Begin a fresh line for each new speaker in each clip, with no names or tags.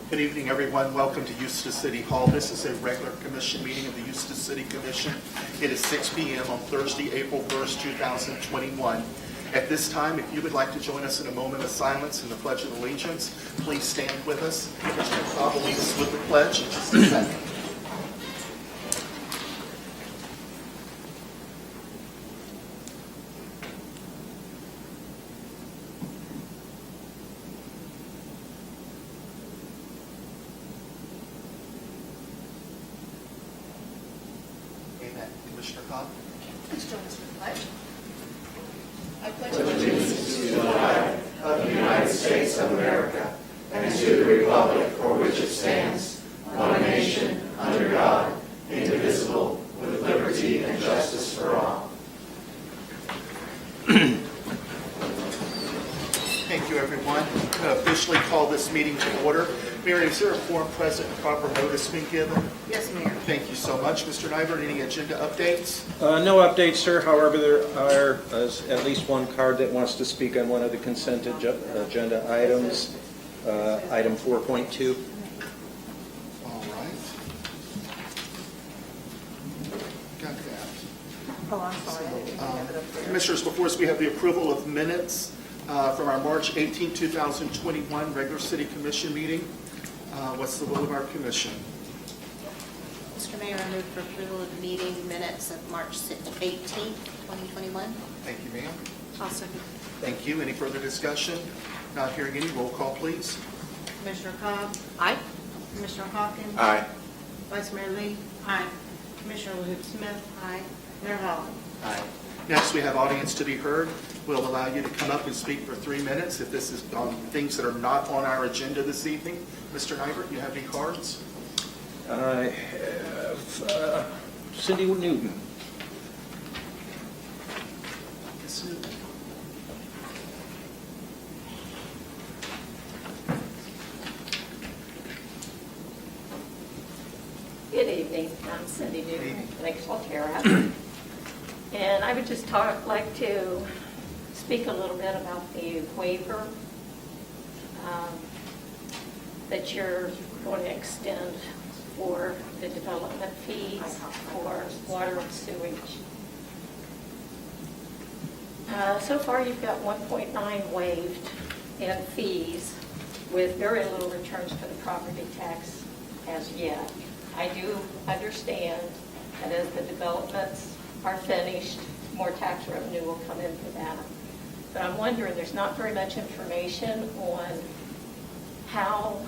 Good evening, everyone. Welcome to Eustis City Hall. This is a regular commission meeting of the Eustis City Commission. It is 6 p.m. on Thursday, April 1st, 2021. At this time, if you would like to join us in a moment of silence in the Pledge of Allegiance, please stand with us. Mr. Cobb will lead us with the pledge in just a second. Amen. Commissioner Cobb.
Please join us for the pledge. I pledge
allegiance to the flag of the United States of America and to the republic for which it stands, one nation, under God, indivisible, with liberty and justice for all.
Thank you, everyone. I'm going to officially call this meeting to order. Mary, is there a quorum present and proper notice being given?
Yes, Mayor.
Thank you so much. Mr. Nybert, any agenda updates?
No updates, sir. However, there are at least one card that wants to speak on one of the consent agenda items, item 4.2.
All right. Got that.
Oh, I'm sorry. I didn't have it up there.
Commissioners, before us, we have the approval of minutes from our March 18, 2021 regular city commission meeting. What's the will of our commission?
Mr. Mayor, I move for approval of the meeting minutes of March 18th, 2021.
Thank you, ma'am.
I'll second.
Thank you. Any further discussion? Not hearing any. Roll call, please.
Commissioner Cobb,
Aye.
Commissioner Hawkins.
Aye.
Vice Mayor Lee. Aye. Commissioner Smith.
Aye.
Mayor Holland.
Aye. Next, we have audience to be heard. We'll allow you to come up and speak for 3 minutes if this is on things that are not on our agenda this evening. Mr. Nybert, you have any cards?
I have Cindy Newton.
Ms. Newton.
Good evening. I'm Cindy
Good
Newton,
evening.
Lake Salterra. And I would just like to speak a little bit about the waiver that you're going to extend for the development fees for water and sewage. So far, you've got 1.9 waived in fees with very little returns for the property tax as yet. I do understand that as the developments are finished, more tax revenue will come in for that. But I'm wondering, there's not very much information on how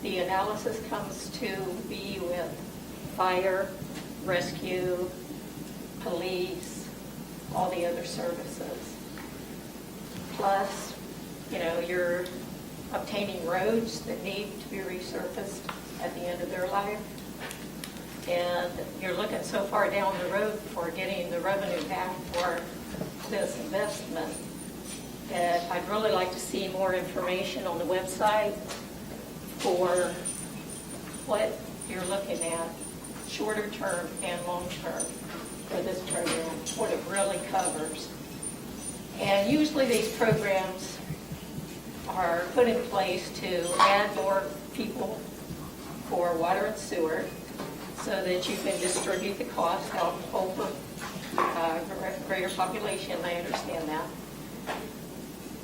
the analysis comes to be with fire, rescue, police, all the other services. Plus, you're obtaining roads that need to be resurfaced at the end of their life. And you're looking so far down the road for getting the revenue back for this investment that I'd really like to see more information on the website for what you're looking at, shorter term and long term for this program, what it really covers. And usually these programs are put in place to add more people for water and sewer so that you can distribute the cost out over greater population. I understand that.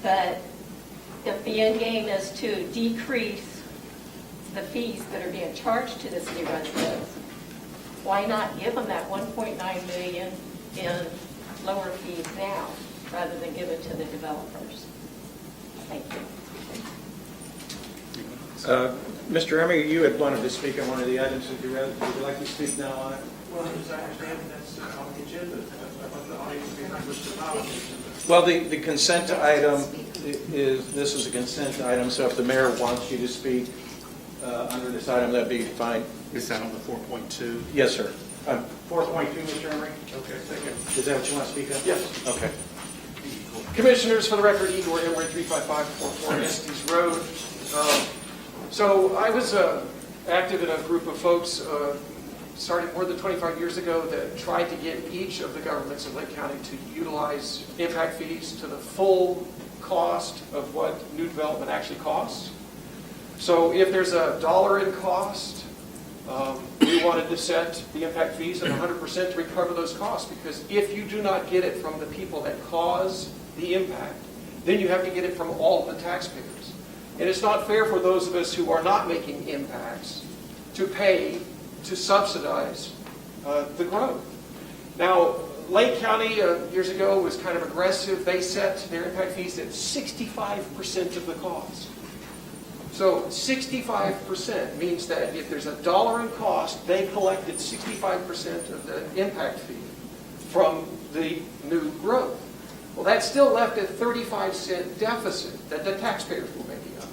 But if the end game is to decrease the fees that are being charged to the city residents, why not give them that $1.9 million in lower fees now rather than give it to the developers? Thank you.
Mr. Emery, you had wanted to speak on one of the items. Would you like to speak now on it?
Well, as I understand it, that's on the agenda. I thought the audience behind was not on the agenda.
Well, the consent item this is a consent item, so if the mayor wants you to speak under this item, that'd be fine.
Is that on the 4.2?
Yes, sir. 4.2, Mr. Emery?
Okay, thank you.
Is that what you want to speak on?
Yes.
Okay.
Commissioners, for the record, Igor Emery, 35544 Estes Road. So I was active in a group of folks started more than 25 years ago that tried to get each of the governments in Lake County to utilize impact fees to the full cost of what new development actually costs. So if there's a dollar in cost, we wanted to set the impact fees at 100% to recover those costs, because if you do not get it from the people that cause the impact, then you have to get it from all of the taxpayers. And it's not fair for those of us who are not making impacts to pay to subsidize the growth. Now, Lake County years ago was kind of aggressive. They set their impact fees at 65% of the cost. So 65% means that if there's a dollar in cost, they collected 65% of the impact fee from the new growth. Well, that's still left a 35-cent deficit that the taxpayers were making up.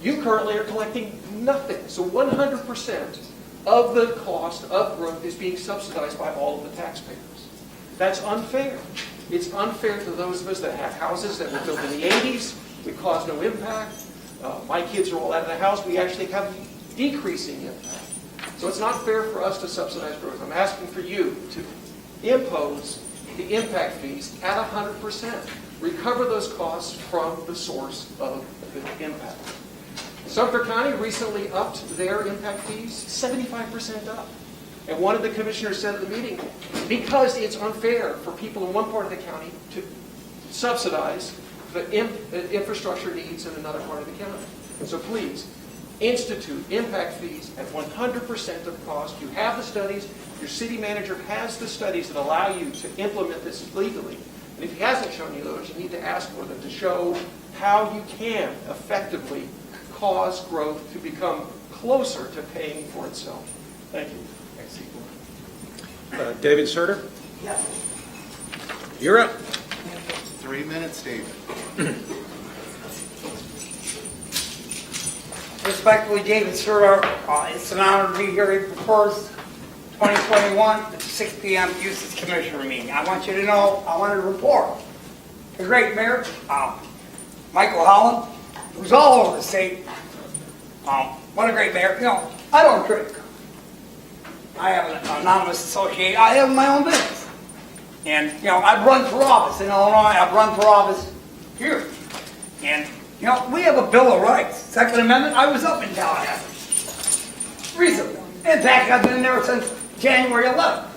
You currently are collecting nothing. So 100% of the cost of growth is being subsidized by all of the taxpayers. That's unfair. It's unfair to those of us that have houses that were built in the 80s. We caused no impact. My kids are all out of the house. We actually have decreasing impact. So it's not fair for us to subsidize growth. I'm asking for you to impose the impact fees at 100%. Recover those costs from the source of the impact. Sumter County recently upped their impact fees 75% up. And one of the commissioners said at the meeting, because it's unfair for people in one part of the county to subsidize the infrastructure needs in another part of the county. So please, institute impact fees at 100% of cost. You have the studies. Your city manager has the studies that allow you to implement this legally. And if he hasn't shown you those, you need to ask for them to show how you can effectively cause growth to become closer to paying for itself. Thank you.
David Surter?
Yes.
You're up.
3 minutes, David.
Respectfully, David Surter. It's an honor to be here April 1st, 2021, at 6 p.m. Eustis Commissioner meeting. I want you to know, I want to report the great mayor, Michael Holland, who's all over the state. What a great mayor. You know, I don't drink. I have an anonymous association. I have my own business. And, you know, I've run for office in Illinois. I've run for office here. And, you know, we have a Bill of Rights. Second Amendment, I was up in Tallahassee recently. In fact, I've been there since January 11th.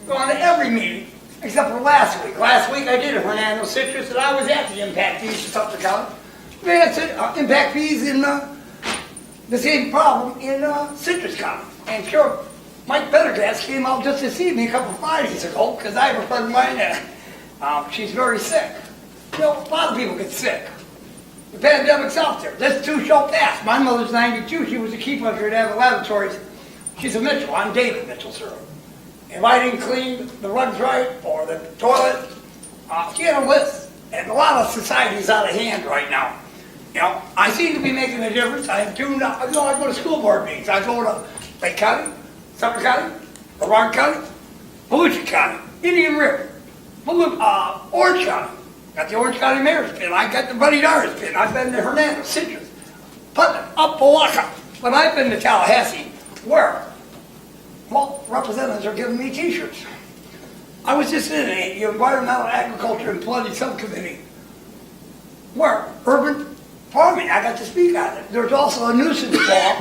Going to every meeting except for last week. Last week I did it for Hernando Citrus, and I was at the impact fees in Sumter County. We had impact fees in the same problem in Citrus County. And sure, Mike Pendergast came out just to see me a couple Fridays ago because I have a friend of mine that she's very sick. You know, a lot of people get sick. The pandemic's out there. This too shall pass. My mother's 92. She was a keeper at Abbott Laboratories. She's a Mitchell. I'm David Mitchell, sir. If I didn't clean the rugs right or the toilet, she had a list. And a lot of society's out of hand right now. You know, I seem to be making a difference. I go to school board meetings. I go to Lake County, Sumter County, Brevard County, Volusia County, Indian River, Orange County. Got the Orange County Mayor's pin. I got the Buddy Dara's pin. I've been to Hernando, Citrus, Putnam, Upawaka. But I've been to Tallahassee, where, well, representatives are giving me T-shirts. I was just in the Environmental Agriculture and Flooding Subcommittee, where urban farming, I got to speak on it. There's also a nuisance law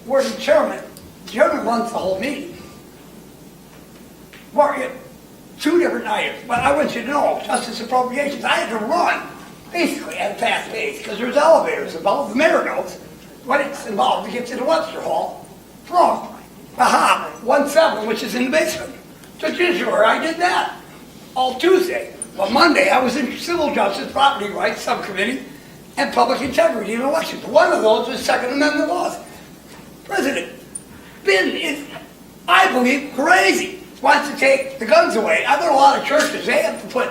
where the chairman runs the whole meeting. Where two different items, but I want you to know, Justice Appropriations, I had to run, basically, at a fast pace, because there's elevators involved. The mayor knows what it's involved to get to the Webster Hall from the Hop 17, which is in the basement. So sure, I did that all Tuesday. But Monday, I was in Civil Justice, Property Rights Subcommittee, and Public Integrity and Elections. One of those was Second Amendment laws. President Biden is, I believe, crazy. Wants to take the guns away. I've been to a lot of churches. They have to put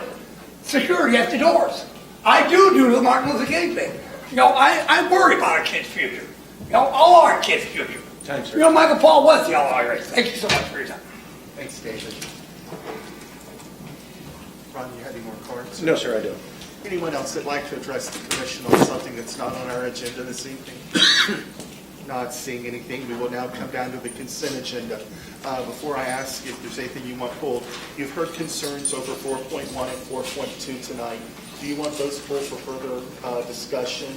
security at the doors. I do the Martin Luther King thing. You know, I worry about our kids' future. You know, all our kids' future.
Time, sir.
You know, Michael Paul was the Illinois race. Thank you so much for your time.
Thanks, David. Ron, you have any more cards?
No, sir, I don't.
Anyone else that'd like to address the commission on something that's not on our agenda this evening? Not seeing anything, we will now come down to the consent agenda. Before I ask if there's anything you want pulled, you've heard concerns over 4.1 and 4.2 tonight. Do you want those pulled for further discussion,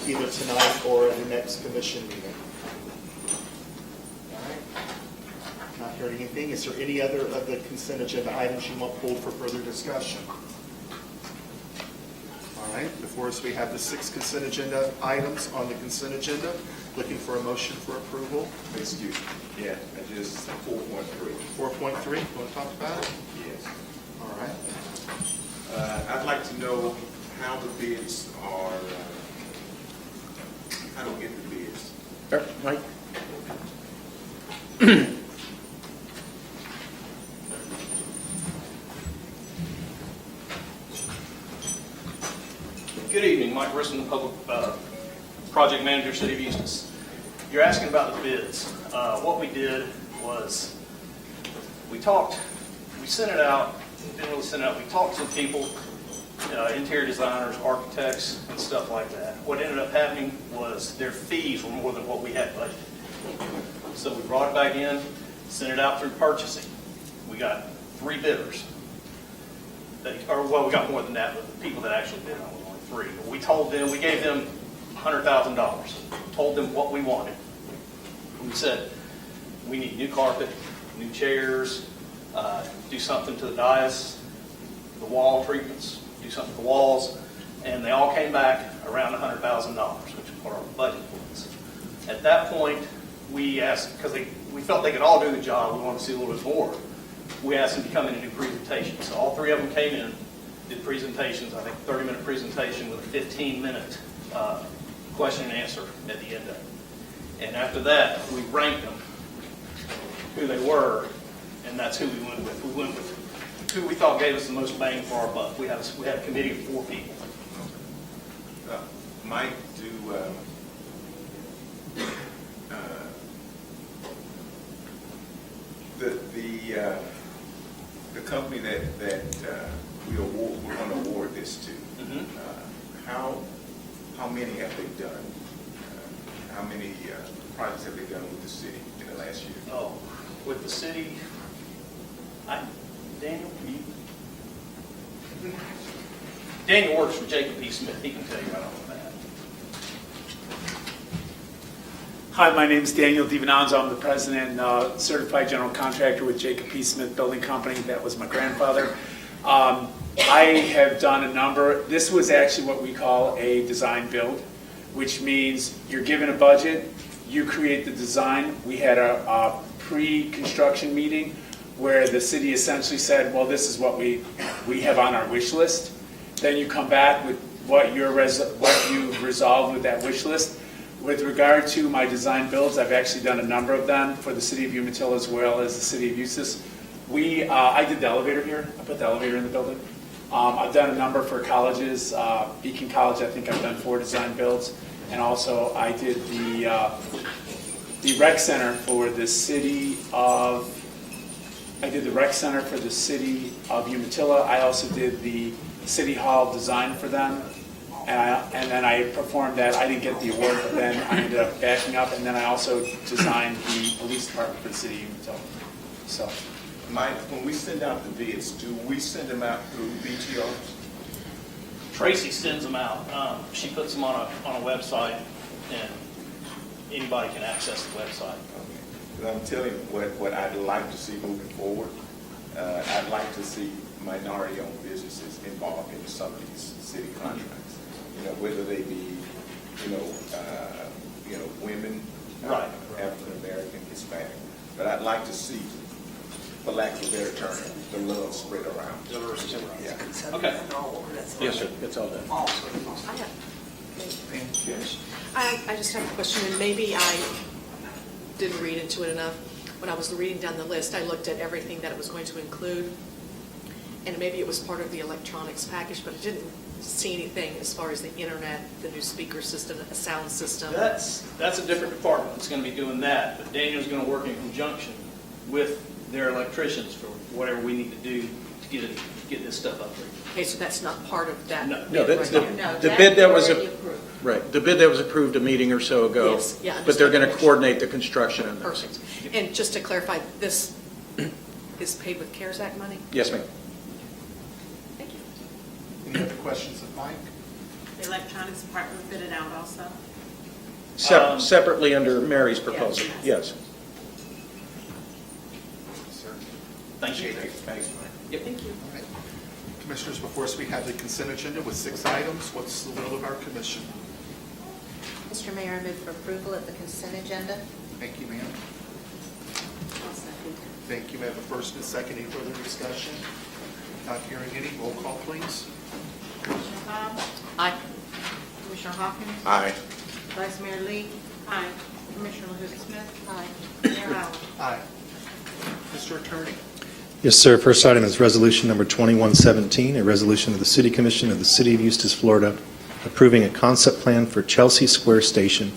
either tonight or at the next commission meeting? All right. Not hearing anything. Is there any other of the consent agenda items you want pulled for further discussion? All right, before us we have the 6 consent agenda items on the consent agenda. Looking for a motion for approval.
Excuse me. Yeah, I just 4.3.
4.3, you want to talk about it?
Yes.
All right.
I'd like to know how the bids are, how do we get the bids?
Mike?
Good evening, Mike Risson, Public Project Manager, City of Eustis. You're asking about the bids. What we did was we sent it out, didn't really send it out, we talked to people, interior designers, architects, and stuff like that. What ended up happening was their fees were more than what we had budgeted. So we brought it back in, sent it out through purchasing. We got 3 bidders. We got more than that, but the people that actually bid on it were only 3. But we told them, we gave them $100,000, told them what we wanted. We said, we need new carpet, new chairs, do something to the dais, the wall treatments, do something to the walls, and they all came back around $100,000, which is what our budget was. At that point, we asked, because we felt they could all do the job, we wanted to see a little bit more. We asked them to come in and do presentations. So all 3 of them came in, did presentations, I think 30-minute presentation with a 15-minute question and answer at the end of it. And after that, we ranked them, who they were, and that's who we went with. We went with who we thought gave us the most bang for our buck. We had a committee of 4 people.
Mike, the company that we're going to award this to, how many have they done? How many projects have they done with the city in the last year?
Oh, with the city, Daniel, Daniel works for Jacob P. Smith. He can tell you right off the bat.
Hi, my name is Daniel DiVinanzo. I'm the president and certified general contractor with Jacob P. Smith Building Company. That was my grandfather. I have done a number. This was actually what we call a design build, which means you're given a budget, you create the design. We had a pre-construction meeting where the city essentially said, well, this is what we have on our wish list. Then you come back with what you resolved with that wish list. With regard to my design builds, I've actually done a number of them for the city of Umatilla as well as the city of Eustis. I did the elevator here. I put the elevator in the building. I've done a number for colleges. Beacon College, I think I've done 4 design builds. And also I did the rec center for the city of, Umatilla. I also did the city hall design for them. And then I performed that. I didn't get the award, but then I ended up backing up. And then I also designed the police department for the city of Umatilla. So,
Mike, when we send out the bids, do we send them out through BTRs?
Tracy sends them out. She puts them on a website, and anybody can access the website.
Okay. I'm telling you what I'd like to see moving forward. I'd like to see minority-owned businesses involved in some of these city contracts. Whether they be, women,
right,
African American, Hispanic. But I'd like to see, for lack of a better term, the love spread around. Yeah.
Okay.
Yes, sir. It's all done.
I just have a question, and maybe I didn't read into it enough. When I was reading down the list, I looked at everything that it was going to include, and maybe it was part of the electronics package, but I didn't see anything as far as the internet, the new speaker system, a sound system.
That's a different department that's going to be doing that, but Daniel's going to work in conjunction with their electricians for whatever we need to do to get this stuff up there.
Okay, so that's not part of that?
No.
No,
bid right now?
the bid that was,
Already approved.
Right, the bid that was approved a meeting or so ago.
Yes, yeah,
But they're going to
understood.
coordinate the construction on this.
Perfect. And just to clarify, this is paid with CARES Act money?
Yes, ma'am.
Thank you.
Any other questions of Mike?
The electronics part was fitted out also.
Separately under Mary's proposal, yes.
Sir?
Thank you.
Thanks, Mike.
Thank you.
All right. Commissioners, before us, we have the consent agenda with 6 items. What's the will of our commission?
Mr. Mayor, I move for approval of the consent agenda.
Thank you, ma'am. Thank you. May I have a first and a second? Any further discussion? Not hearing any. Roll call, please.
Commissioner Cobb?
Aye.
Commissioner Hawkins?
Aye.
Vice Mayor Lee? Aye. Commissioner Smith?
Aye.
Mayor Allen?
Aye. Mr. Attorney?
Yes, sir. First item is resolution number 2117, a resolution of the City Commission of the City of Eustis, Florida, approving a concept plan for Chelsea Square Station,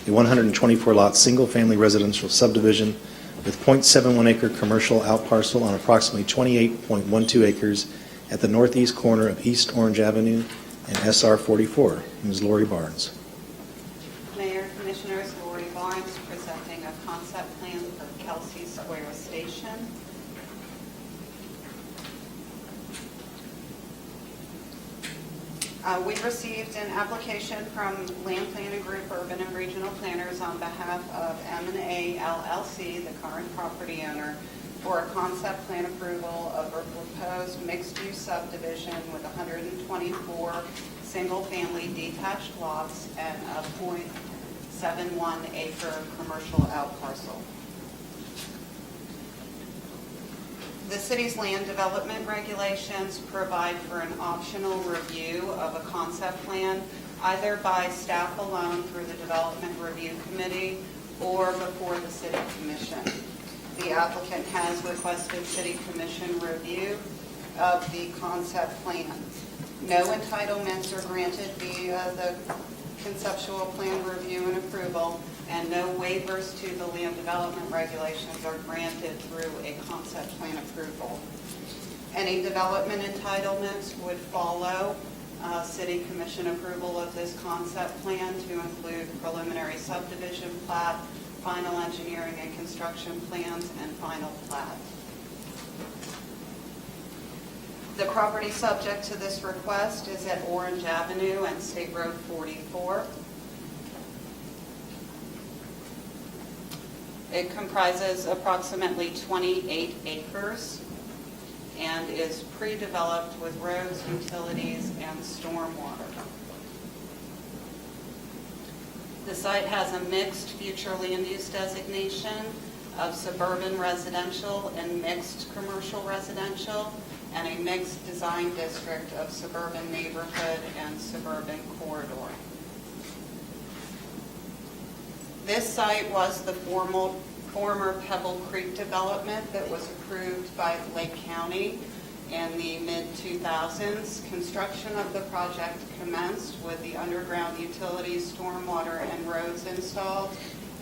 a 124-lot single-family residential subdivision with .71-acre commercial outparcel on approximately 28.12 acres at the northeast corner of East Orange Avenue and SR 44. Ms. Lori Barnes.
Mayor, Commissioners, Lori Barnes presenting a concept plan for Kelsey Square Station. We received an application from Land Planning Group Urban and Regional Planners on behalf of M&A LLC, the current property owner, for a concept plan approval of a proposed mixed-use subdivision with 124 single-family detached lots and a .71-acre commercial outparcel. The city's land development regulations provide for an optional review of a concept plan, either by staff alone through the Development Review Committee or before the City Commission. The applicant has requested City Commission review of the concept plan. No entitlements are granted via the conceptual plan review and approval, and no waivers to the land development regulations are granted through a concept plan approval. Any development entitlements would follow City Commission approval of this concept plan to include preliminary subdivision plat, final engineering and construction plans, and final plat. The property subject to this request is at Orange Avenue and State Road 44. It comprises approximately 28 acres and is pre-developed with roads, utilities, and stormwater. The site has a mixed future land use designation of suburban residential and mixed commercial residential, and a mixed design district of suburban neighborhood and suburban corridor. This site was the former Pebble Creek development that was approved by Lake County in the mid-2000s. Construction of the project commenced with the underground utilities, stormwater, and roads installed.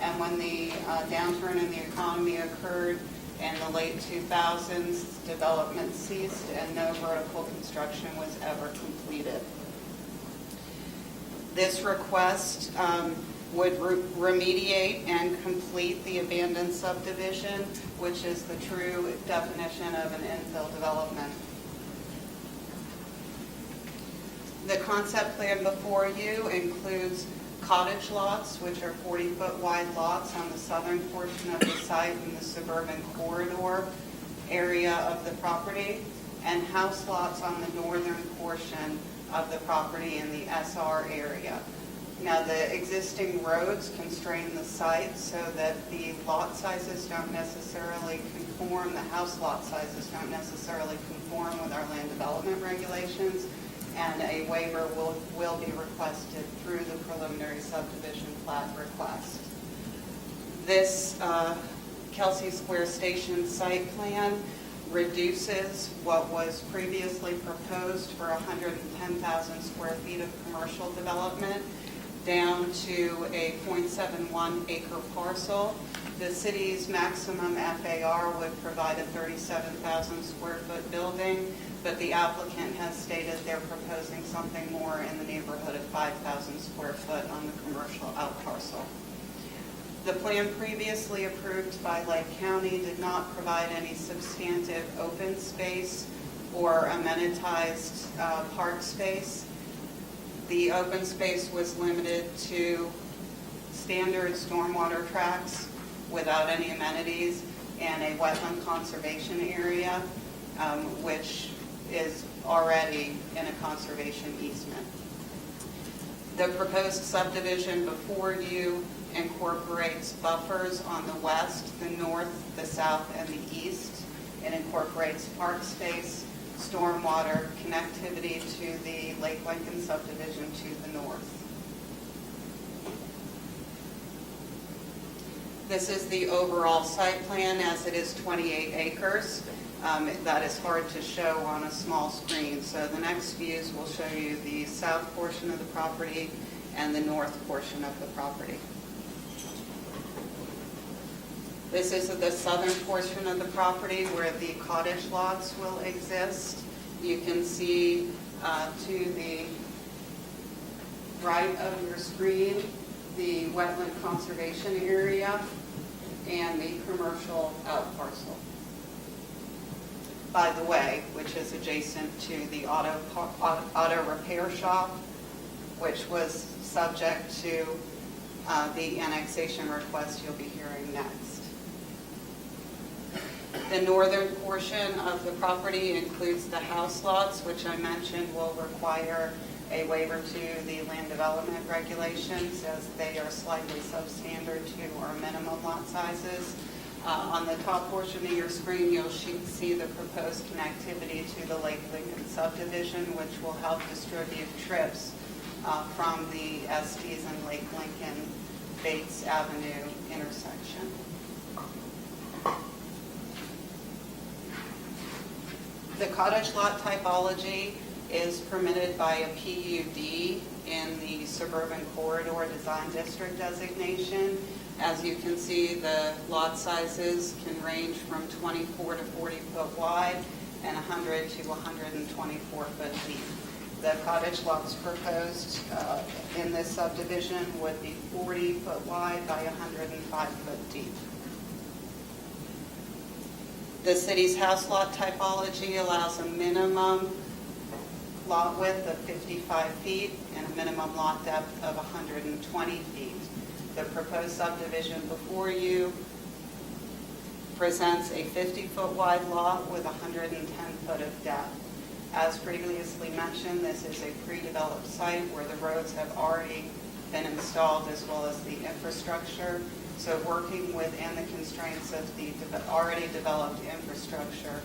And when the downturn in the economy occurred in the late 2000s, development ceased and no vertical construction was ever completed. This request would remediate and complete the abandoned subdivision, which is the true definition of an infill development. The concept plan before you includes cottage lots, which are 40-foot wide lots on the southern portion of the site in the suburban corridor area of the property, and house lots on the northern portion of the property in the SR area. Now, the existing roads constrain the site so that the lot sizes don't necessarily conform, the house lot sizes don't necessarily conform with our land development regulations, and a waiver will be requested through the preliminary subdivision plat request. This Kelsey Square Station site plan reduces what was previously proposed for 110,000 square feet of commercial development down to a .71 acre parcel. The city's maximum FAR would provide a 37,000 square foot building. but the applicant has stated they're proposing something more in the neighborhood of 5,000 square foot on the commercial out parcel. The plan previously approved by Lake County did not provide any substantive open space or amenitized park space. The open space was limited to standard stormwater tracks without any amenities and a wetland conservation area, which is already in a conservation easement. The proposed subdivision before you incorporates buffers on the west, the north, the south, and the east. It incorporates park space, stormwater, connectivity to the Lake Lincoln subdivision to the north. This is the overall site plan as it is 28 acres. That is hard to show on a small screen. So the next views will show you the south portion of the property and the north portion of the property. This is the southern portion of the property where the cottage lots will exist. You can see to the right of your screen the wetland conservation area and the commercial out parcel. By the way, which is adjacent to the auto repair shop, which was subject to the annexation request you'll be hearing next. The northern portion of the property includes the house lots, which I mentioned will require a waiver to the land development regulations as they are slightly substandard to our minimum lot sizes. On the top portion of your screen, you'll see the proposed connectivity to the Lake Lincoln subdivision, which will help distribute trips from the Eustis and Lake Lincoln Bates Avenue intersection. The cottage lot typology is permitted by a PUD in the suburban corridor design district designation. As you can see, the lot sizes can range from 24 to 40 foot wide and 100 to 124 foot deep. The cottage lots proposed in this subdivision would be 40 foot wide by 105 foot deep. The city's house lot typology allows a minimum lot width of 55 feet and a minimum lot depth of 120 feet. The proposed subdivision before you presents a 50-foot wide lot with 110 foot of depth. As previously mentioned, this is a pre-developed site where the roads have already been installed as well as the infrastructure. So working within the constraints of the already developed infrastructure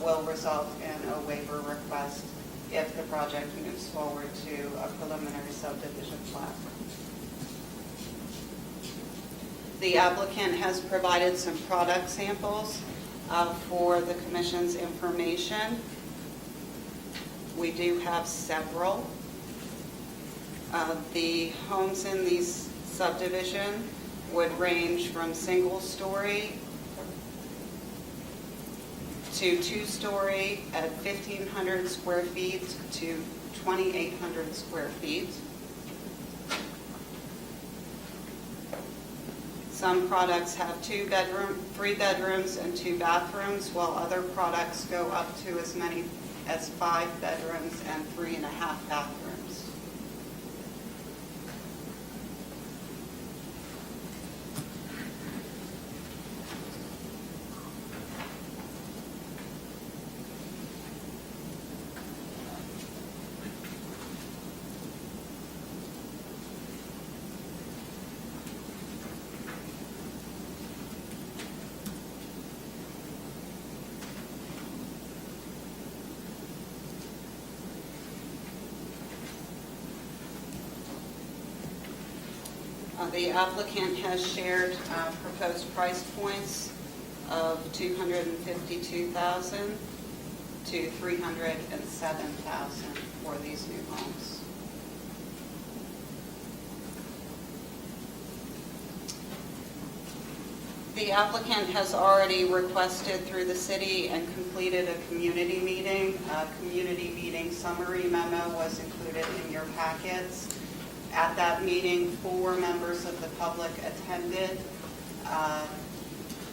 will result in a waiver request if the project moves forward to a preliminary subdivision plat. The applicant has provided some product samples for the Commission's information. We do have several. The homes in these subdivision would range from single-story to two-story at 1,500 square feet to 2,800 square feet. Some products have 3 bedrooms and 2 bathrooms, while other products go up to as many as 5 bedrooms and 3.5 bathrooms. The applicant has shared proposed price points of $252,000 to $307,000 for these new homes. The applicant has already requested through the city and completed a community meeting. A community meeting summary memo was included in your packets. At that meeting, 4 members of the public attended.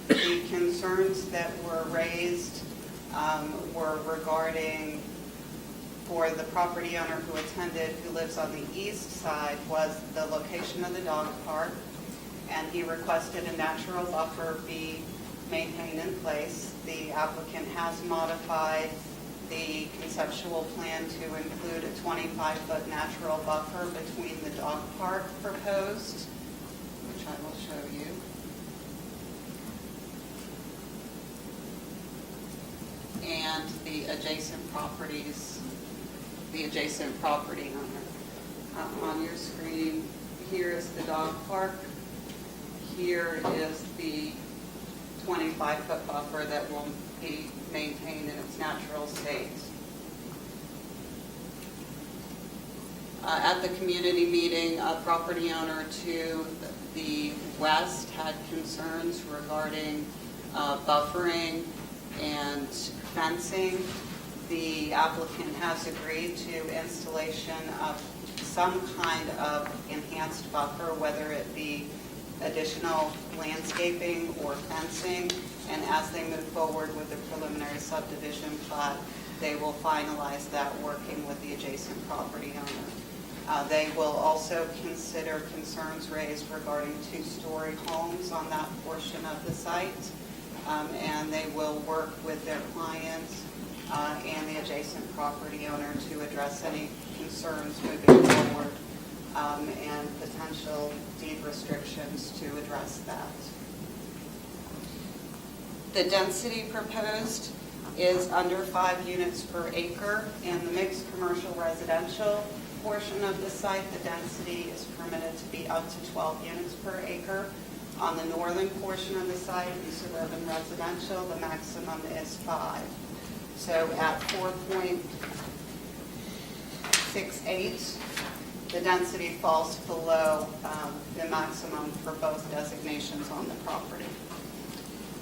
The concerns that were raised were regarding, for the property owner who attended, who lives on the east side, was the location of the dog park, and he requested a natural buffer be maintained in place. The applicant has modified the conceptual plan to include a 25-foot natural buffer between the dog park proposed, which I will show you. And the adjacent properties, the adjacent property owner. On your screen, here is the dog park. Here is the 25-foot buffer that will be maintained in its natural state. At the community meeting, a property owner to the west had concerns regarding buffering and fencing. The applicant has agreed to installation of some kind of enhanced buffer, whether it be additional landscaping or fencing, and as they move forward with the preliminary subdivision plat, they will finalize that working with the adjacent property owner. They will also consider concerns raised regarding 2-story homes on that portion of the site, and they will work with their clients and the adjacent property owner to address any concerns moving forward and potential deed restrictions to address that. The density proposed is under 5 units per acre. In the mixed commercial residential portion of the site, the density is permitted to be up to 12 units per acre. On the northern portion of the site, in suburban residential, the maximum is 5. So at 4.68, the density falls below the maximum for both designations on the property.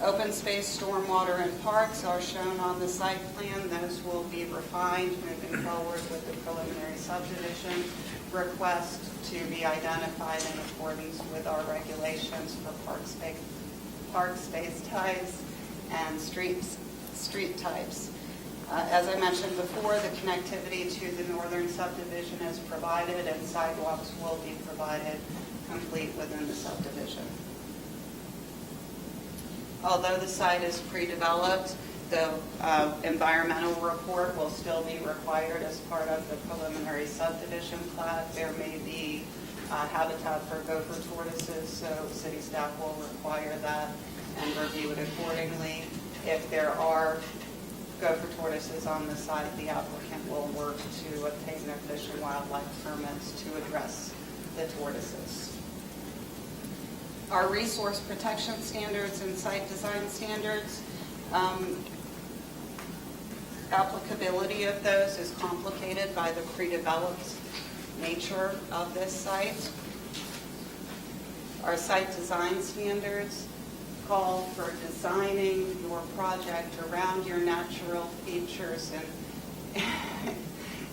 Open space, stormwater, and parks are shown on the site plan. Those will be refined moving forward with the preliminary subdivision request to be identified in accordance with our regulations for park space types and street types. As I mentioned before, the connectivity to the northern subdivision is provided and sidewalks will be provided complete within the subdivision. Although the site is pre-developed, the environmental report will still be required as part of the preliminary subdivision plat. There may be habitat for gopher tortoises, so city staff will require that and review it accordingly. If there are gopher tortoises on the site, the applicant will work to obtain their fish and wildlife permits to address the tortoises. Our resource protection standards and site design standards, applicability of those is complicated by the pre-developed nature of this site. Our site design standards call for designing your project around your natural features,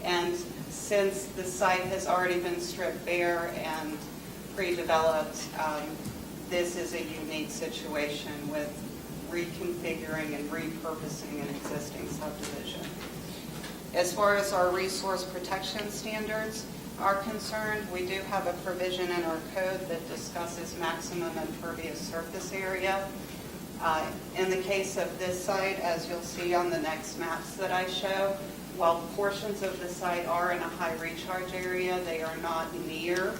and since the site has already been stripped bare and pre-developed, this is a unique situation with reconfiguring and repurposing an existing subdivision. As far as our resource protection standards are concerned, we do have a provision in our code that discusses maximum impervious surface area. In the case of this site, as you'll see on the next maps that I show, while portions of the site are in a high recharge area, they are not near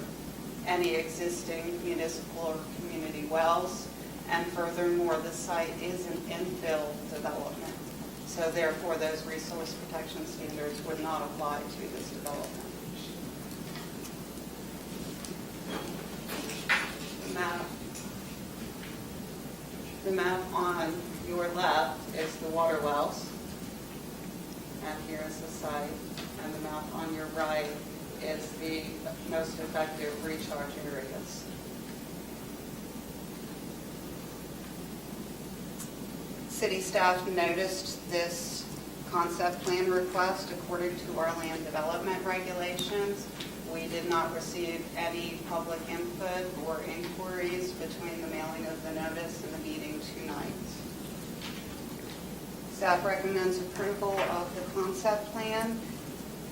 any existing municipal or community wells, and furthermore, the site is an infill development. So therefore, those resource protection standards would not apply to this development. The map on your left is the water wells, and here is the site, and the map on your right is the most effective recharge areas. City staff noticed this concept plan request according to our land development regulations. We did not receive any public input or inquiries between the mailing of the notice and the meeting tonight. Staff recommends approval of the concept plan.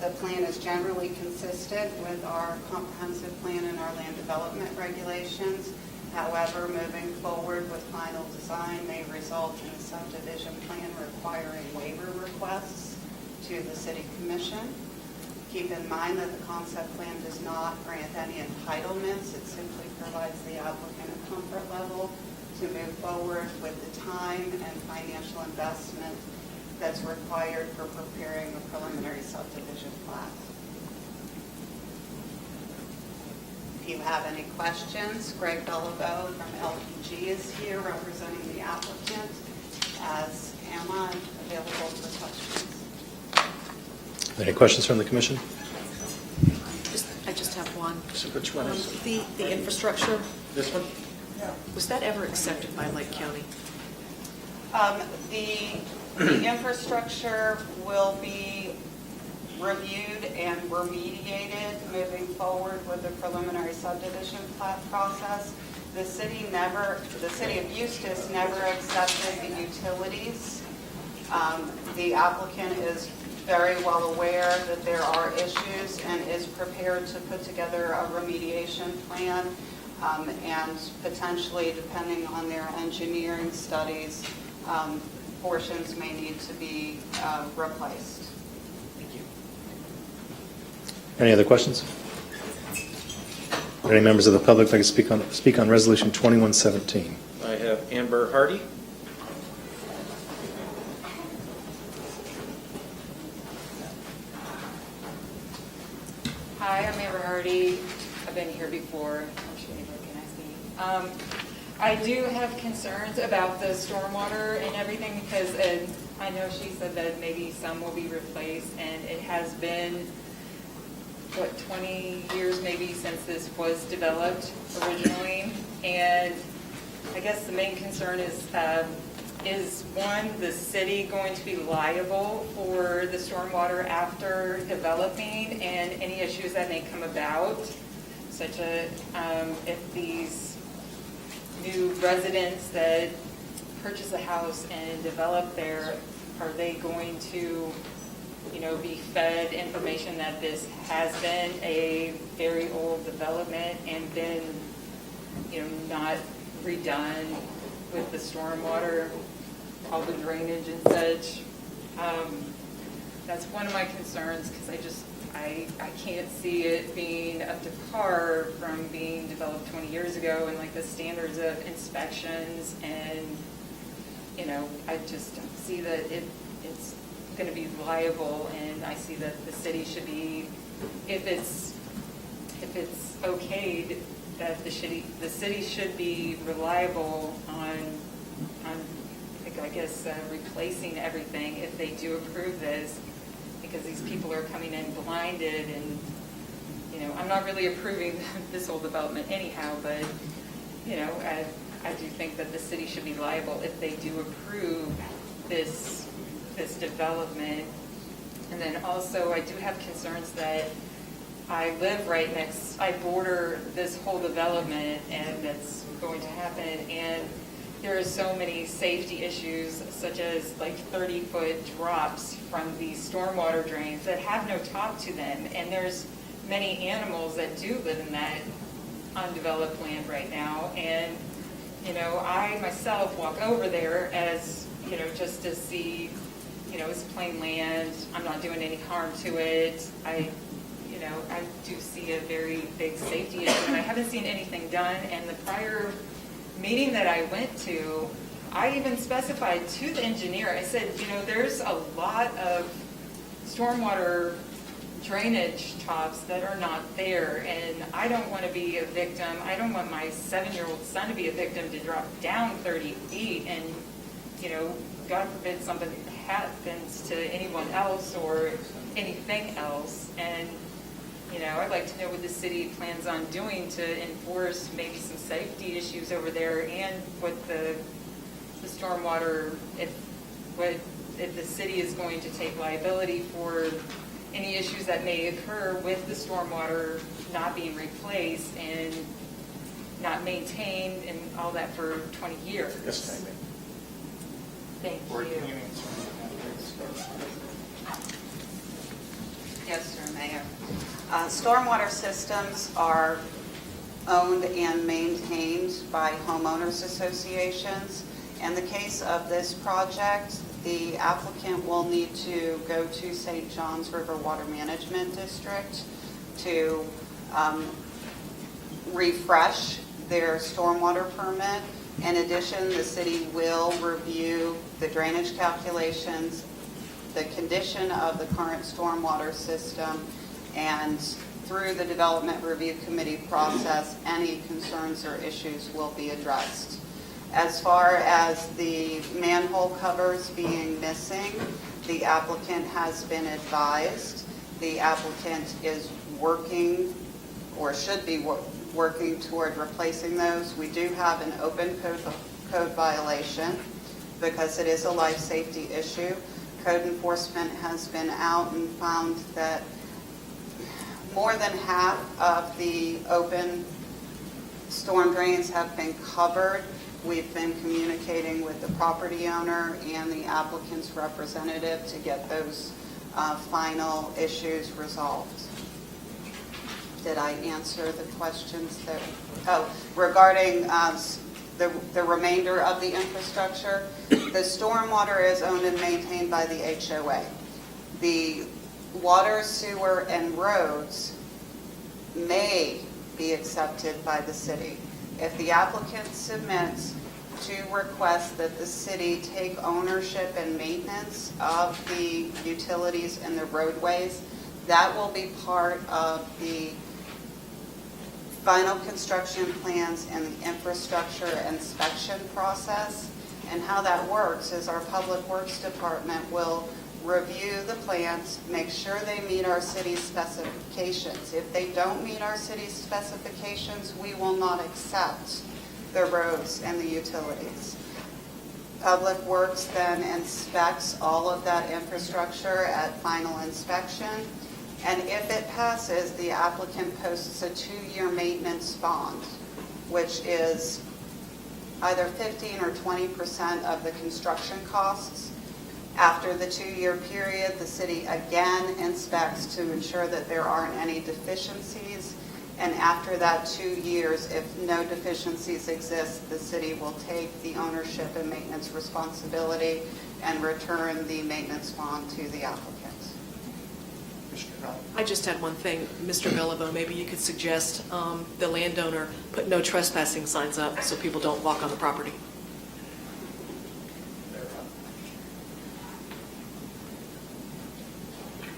The plan is generally consistent with our comprehensive plan and our land development regulations. However, moving forward with final design may result in a subdivision plan requiring waiver requests to the City Commission. Keep in mind that the concept plan does not grant any entitlements. It simply provides the applicant a comfort level to move forward with the time and financial investment that's required for preparing a preliminary subdivision plat. If you have any questions, Greg Bellavo from LPG is here representing the applicant, as am I, available for questions.
Any questions from the commission?
I just have one.
So which one is
The infrastructure,
this one?
was that ever accepted by Lake County?
The infrastructure will be reviewed and remediated moving forward with the preliminary subdivision plat process. The city of Eustis never accepted the utilities. The applicant is very well aware that there are issues and is prepared to put together a remediation plan, and potentially, depending on their engineering studies, portions may need to be replaced.
Thank you.
Any other questions? Are any members of the public that can speak on Resolution 2117?
I have Amber Hardy.
Hi, I'm Amber Hardy. I've been here before. I'm sure you recognize me. I do have concerns about the stormwater and everything because I know she said that maybe some will be replaced, and it has been, 20 years maybe since this was developed originally. And I guess the main concern is one, the city going to be liable for the stormwater after developing and any issues that may come about, such as if these new residents that purchase a house and develop there, are they going to, be fed information that this has been a very old development and been, not redone with the stormwater, all the drainage and such. That's one of my concerns because I can't see it being up to par from being developed 20 years ago and like the standards of inspections, and I just don't see that it's going to be liable, and I see that the city should be, if it's okayed, that the city should be reliable on I guess replacing everything if they do approve this, because these people are coming in blinded, and I'm not really approving this whole development anyhow, but I do think that the city should be liable if they do approve this development. And then also I do have concerns that I live I border this whole development and that's going to happen, and there are so many safety issues, such as like 30-foot drops from these stormwater drains that have no top to them, and there's many animals that do live in that undeveloped land right now, and I myself walk over there as just to see, it's plain land, I'm not doing any harm to it. I do see a very big safety issue, and I haven't seen anything done. And the prior meeting that I went to, I even specified to the engineer, I said, there's a lot of stormwater drainage tops that are not there, and I don't want to be a victim. I don't want my 7-year-old son to be a victim to drop down 30 feet and, God forbid something happens to anyone else or anything else. And, I'd like to know what the city plans on doing to enforce maybe some safety issues over there, and what the the stormwater, if the city is going to take liability for any issues that may occur with the stormwater not being replaced and not maintained and all that for 20 years.
Yes, ma'am.
Thank
Or
you.
can you answer that?
Yes, sir, Mayor. Stormwater systems are owned and maintained by homeowners associations. In the case of this project, the applicant will need to go to St. John's River Water Management District to refresh their stormwater permit. In addition, the city will review the drainage calculations, the condition of the current stormwater system, and through the Development Review Committee process, any concerns or issues will be addressed. As far as the manhole covers being missing, the applicant has been advised. The applicant is working, or should be working toward replacing those. We do have an open code violation because it is a life safety issue. Code enforcement has been out and found that more than half of the open storm drains have been covered. We've been communicating with the property owner and the applicant's representative to get those final issues resolved. Did I answer the questions that, regarding the remainder of the infrastructure? The stormwater is owned and maintained by the HOA. The water, sewer, and roads may be accepted by the city. If the applicant submits to request that the city take ownership and maintenance of the utilities and the roadways, that will be part of the final construction plans and the infrastructure inspection process. And how that works is our Public Works Department will review the plans, make sure they meet our city's specifications. If they don't meet our city's specifications, we will not accept the roads and the utilities. Public Works then inspects all of that infrastructure at final inspection, and if it passes, the applicant posts a 2-year maintenance bond, which is either 15 or 20% of the construction costs. After the 2-year period, the city again inspects to ensure that there aren't any deficiencies. And after that 2 years, if no deficiencies exist, the city will take the ownership and maintenance responsibility and return the maintenance bond to the applicant.
I just had one thing. Mr. Bellavo, maybe you could suggest the landowner put no trespassing signs up so people don't walk on the property.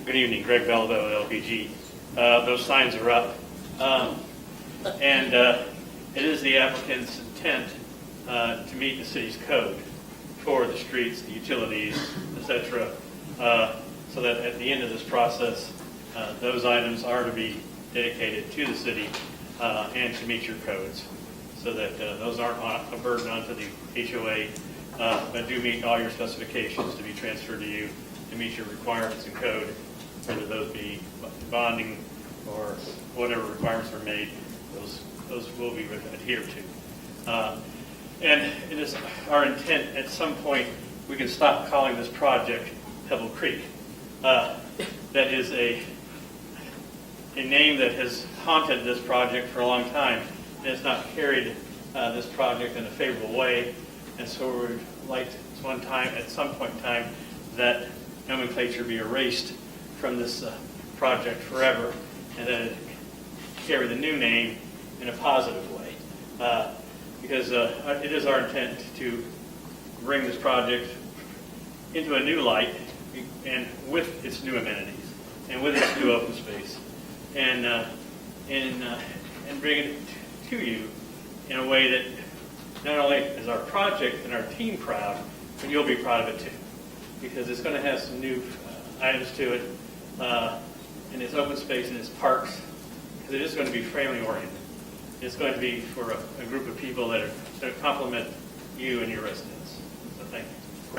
Good evening, Greg Bellavo, LPG. Those signs are up. And it is the applicant's intent to meet the city's code for the streets, the utilities, etc., so that at the end of this process, those items are to be dedicated to the city and to meet your codes, so that those aren't a burden onto the HOA, but do meet all your specifications to be transferred to you to meet your requirements and code, whether those be bonding or whatever requirements are made, those will be adhered to. And it is our intent at some point we can stop calling this project Pebble Creek. That is a name that has haunted this project for a long time and has not carried this project in a favorable way. And so we would like at some point in time, that nomenclature be erased from this project forever, and that it carry the new name in a positive way. Because it is our intent to bring this project into a new light, and with its new amenities, and with its new open space, and bring it to you in a way that not only is our project and our team proud, but you'll be proud of it too, because it's going to have some new items to it, in its open space and its parks, because it is going to be family oriented. It's going to be for a group of people that complement you and your residents.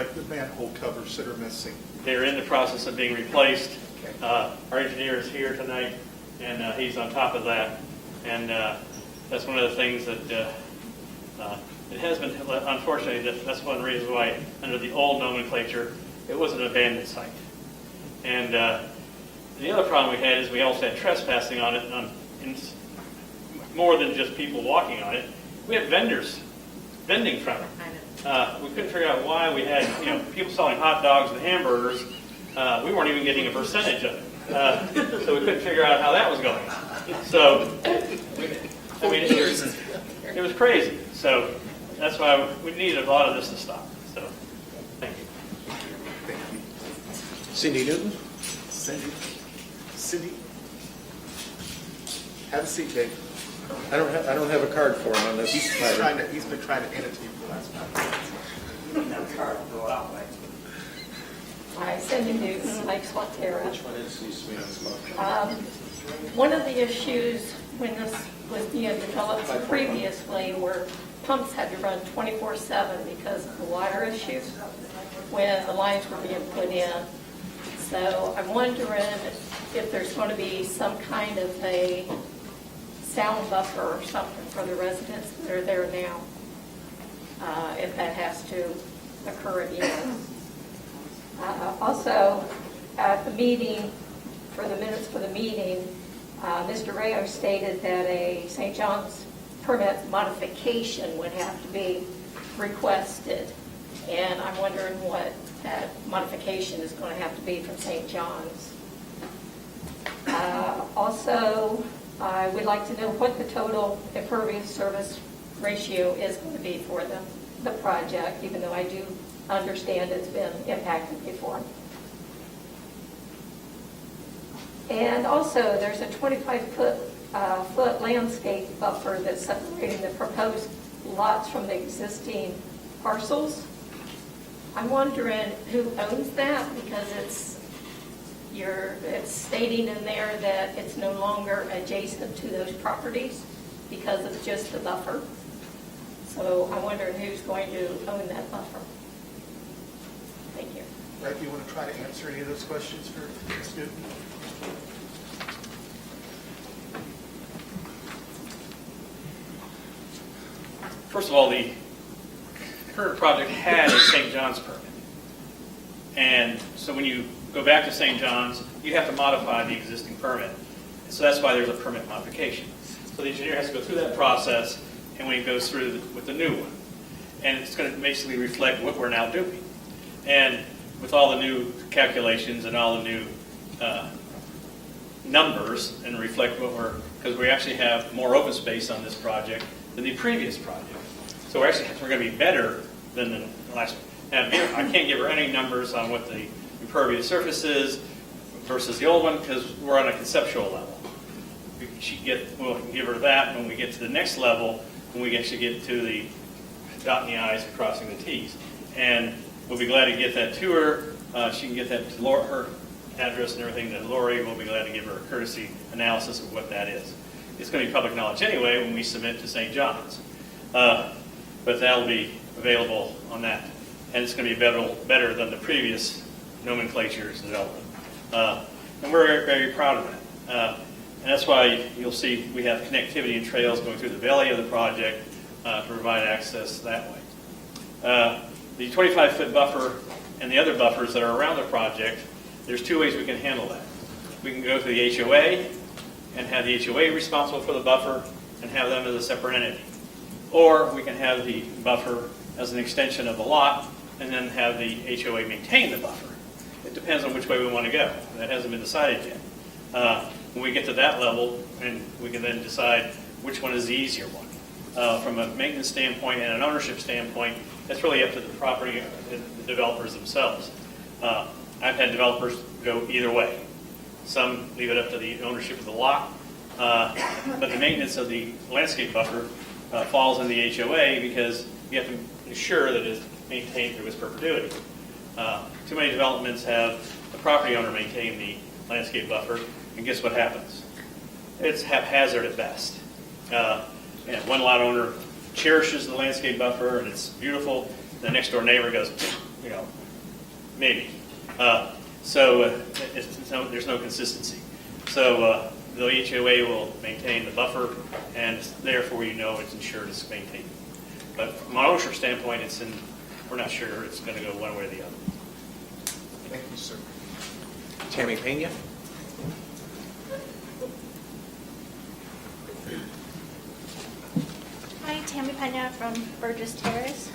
Like the manhole covers that are missing.
They're in the process of being replaced. Our engineer is here tonight, and he's on top of that. And that's one of the things that it has been, unfortunately, that's one reason why under the old nomenclature, it was an abandoned site. And the other problem we had is we also had trespassing on it, more than just people walking on it. We had vendors vending from it. We couldn't figure out why we had people selling hot dogs and hamburgers. We weren't even getting a percentage of it. So we couldn't figure out how that was going. So, I mean, it was crazy. So that's why we needed a lot of this to stop. So, thank you.
Thank you.
Cindy Newton?
Cindy? Have a seat, Dave.
I don't have a card for him on this.
He's been trying to annotate for the last 5 minutes.
Hi, Cindy Newton, Lake Swatera.
Which one is Lease?
One of the issues when this was being developed previously were pumps had to run 24/7 because of the water issues when the lines were being put in. So I'm wondering if there's going to be some kind of a sound buffer or something for the residents that are there now, if that has to occur again. Also, at the meeting, for the minutes for the meeting, Mr. Rayo stated that a St. John's permit modification would have to be requested. And I'm wondering what that modification is going to have to be from St. John's. Also, I would like to know what the total impervious service ratio is going to be for the project, even though I do understand it's been impacted before. And also, there's a 25-foot landscape buffer that's separating the proposed lots from the existing parcels. I'm wondering who owns that, because it's stating in there that it's no longer adjacent to those properties because of just the buffer. So I'm wondering who's going to own that buffer. Thank you.
Right, do you want to try to answer any of those questions for Ms. Newton?
First of all, the current project had a St. John's permit. And so when you go back to St. John's, you have to modify the existing permit. So that's why there's a permit modification. So the engineer has to go through that process, and when he goes through with the new one. And it's going to basically reflect what we're now doing. And with all the new calculations and all the new numbers, and reflect because we actually have more open space on this project than the previous project. So we're going to be better than the last one. Now, I can't give her any numbers on what the impervious surface is versus the old one, because we're on a conceptual level. We'll give her that when we get to the next level, when we actually get to the dotting the I's and crossing the T's. And we'll be glad to get that to her. She can get that to her address and everything to Lori. We'll be glad to give her a courtesy analysis of what that is. It's going to be public knowledge anyway when we submit to St. John's. But that'll be available on that. And it's going to be better than the previous nomenclature's development. And we're very, very proud of that. And that's why you'll see we have connectivity and trails going through the belly of the project to provide access that way. The 25-foot buffer and the other buffers that are around the project, there's two ways we can handle that. We can go to the HOA and have the HOA responsible for the buffer and have them as a separate entity. Or we can have the buffer as an extension of the lot and then have the HOA maintain the buffer. It depends on which way we want to go. That hasn't been decided yet. When we get to that level, and we can then decide which one is the easier one. From a maintenance standpoint and an ownership standpoint, that's really up to the property and the developers themselves. I've had developers go either way. Some leave it up to the ownership of the lot, but the maintenance of the landscape buffer falls in the HOA because you have to ensure that it's maintained through its perpetuity. Too many developments have the property owner maintain the landscape buffer, and guess what happens? It's haphazard at best. And one lot owner cherishes the landscape buffer and it's beautiful. The next door neighbor goes, maybe. There's no consistency. So the HOA will maintain the buffer, and therefore it's insured, it's maintained. But from an OSHA standpoint, we're not sure it's going to go one way or the other.
Thank you, sir.
Tammy Pena?
Hi, Tammy Pena from Burgess Terrace.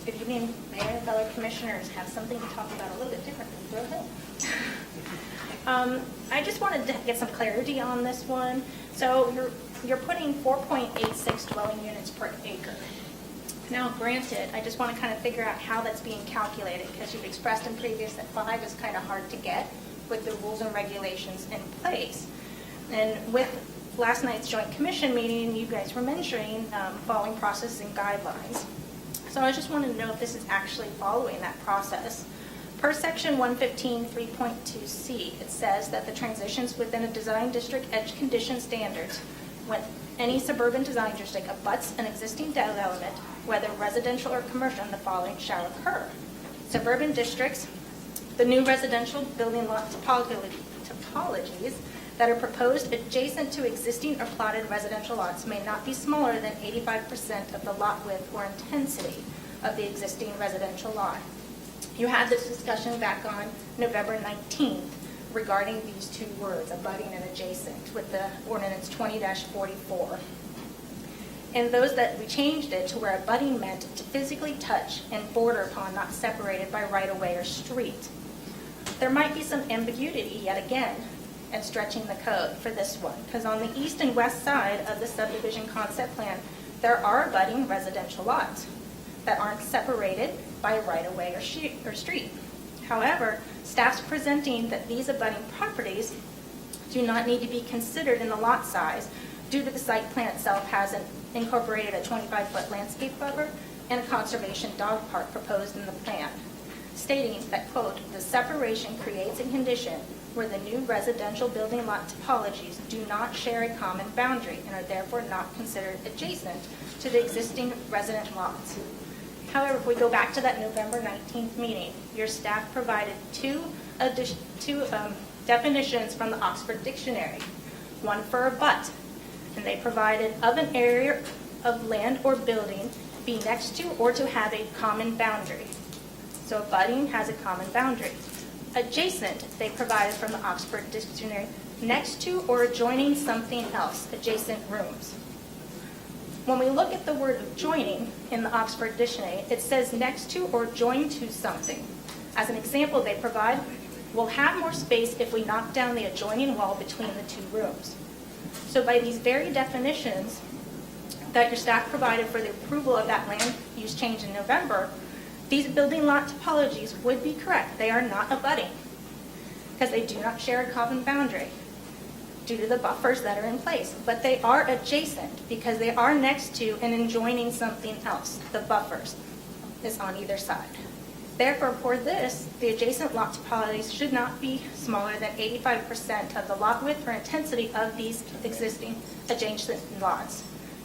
Good evening, Mayor and fellow commissioners. Have something to talk about a little bit differently. Go ahead. I just wanted to get some clarity on this one. So you're putting 4.86 dwelling units per acre. Now, granted, I just want to kind of figure out how that's being calculated, because you've expressed in previous that 5 is kind of hard to get with the rules and regulations in place. And with last night's joint commission meeting, you guys were mentioning following process and guidelines. So I just wanted to know if this is actually following that process. Per section 115.3.2C, it says that the transitions within a design district edge condition standards when any suburban design district abuts an existing development, whether residential or commercial, and the following shall occur. Suburban districts, the new residential building lot topologies that are proposed adjacent to existing or plotted residential lots may not be smaller than 85% of the lot width or intensity of the existing residential lot. You had this discussion back on November 19th regarding these two words, abutting and adjacent, with the Ordinance 20-44. And those that we changed it to where abutting meant to physically touch and border upon, not separated by right-of-way or street. There might be some ambiguity yet again in stretching the code for this one, because on the east and west side of the subdivision concept plan, there are abutting residential lots that aren't separated by right-of-way or street. However, staff's presenting that these abutting properties do not need to be considered in the lot size due to the site plan itself hasn't incorporated a 25-foot landscape buffer and a conservation dog park proposed in the plan, stating that, quote, the separation creates a condition where the new residential building lot topologies do not share a common boundary and are therefore not considered adjacent to the existing resident lots. However, if we go back to that November 19th meeting, your staff provided two definitions from the Oxford Dictionary, one for abut, and they provided of an area of land or building be next to or to have a common boundary. So abutting has a common boundary. Adjacent, they provided from the Oxford Dictionary, next to or adjoining something else, adjacent rooms. When we look at the word adjoining in the Oxford Dictionary, it says next to or joined to something. As an example, they provide, we'll have more space if we knock down the adjoining wall between the two rooms. So by these very definitions that your staff provided for the approval of that land use change in November, these building lot topologies would be correct. They are not abutting because they do not share a common boundary due to the buffers that are in place. But they are adjacent because they are next to and adjoining something else. The buffers is on either side. Therefore, for this, the adjacent lot topologies should not be smaller than 85% of the lot width or intensity of these existing adjacent lots.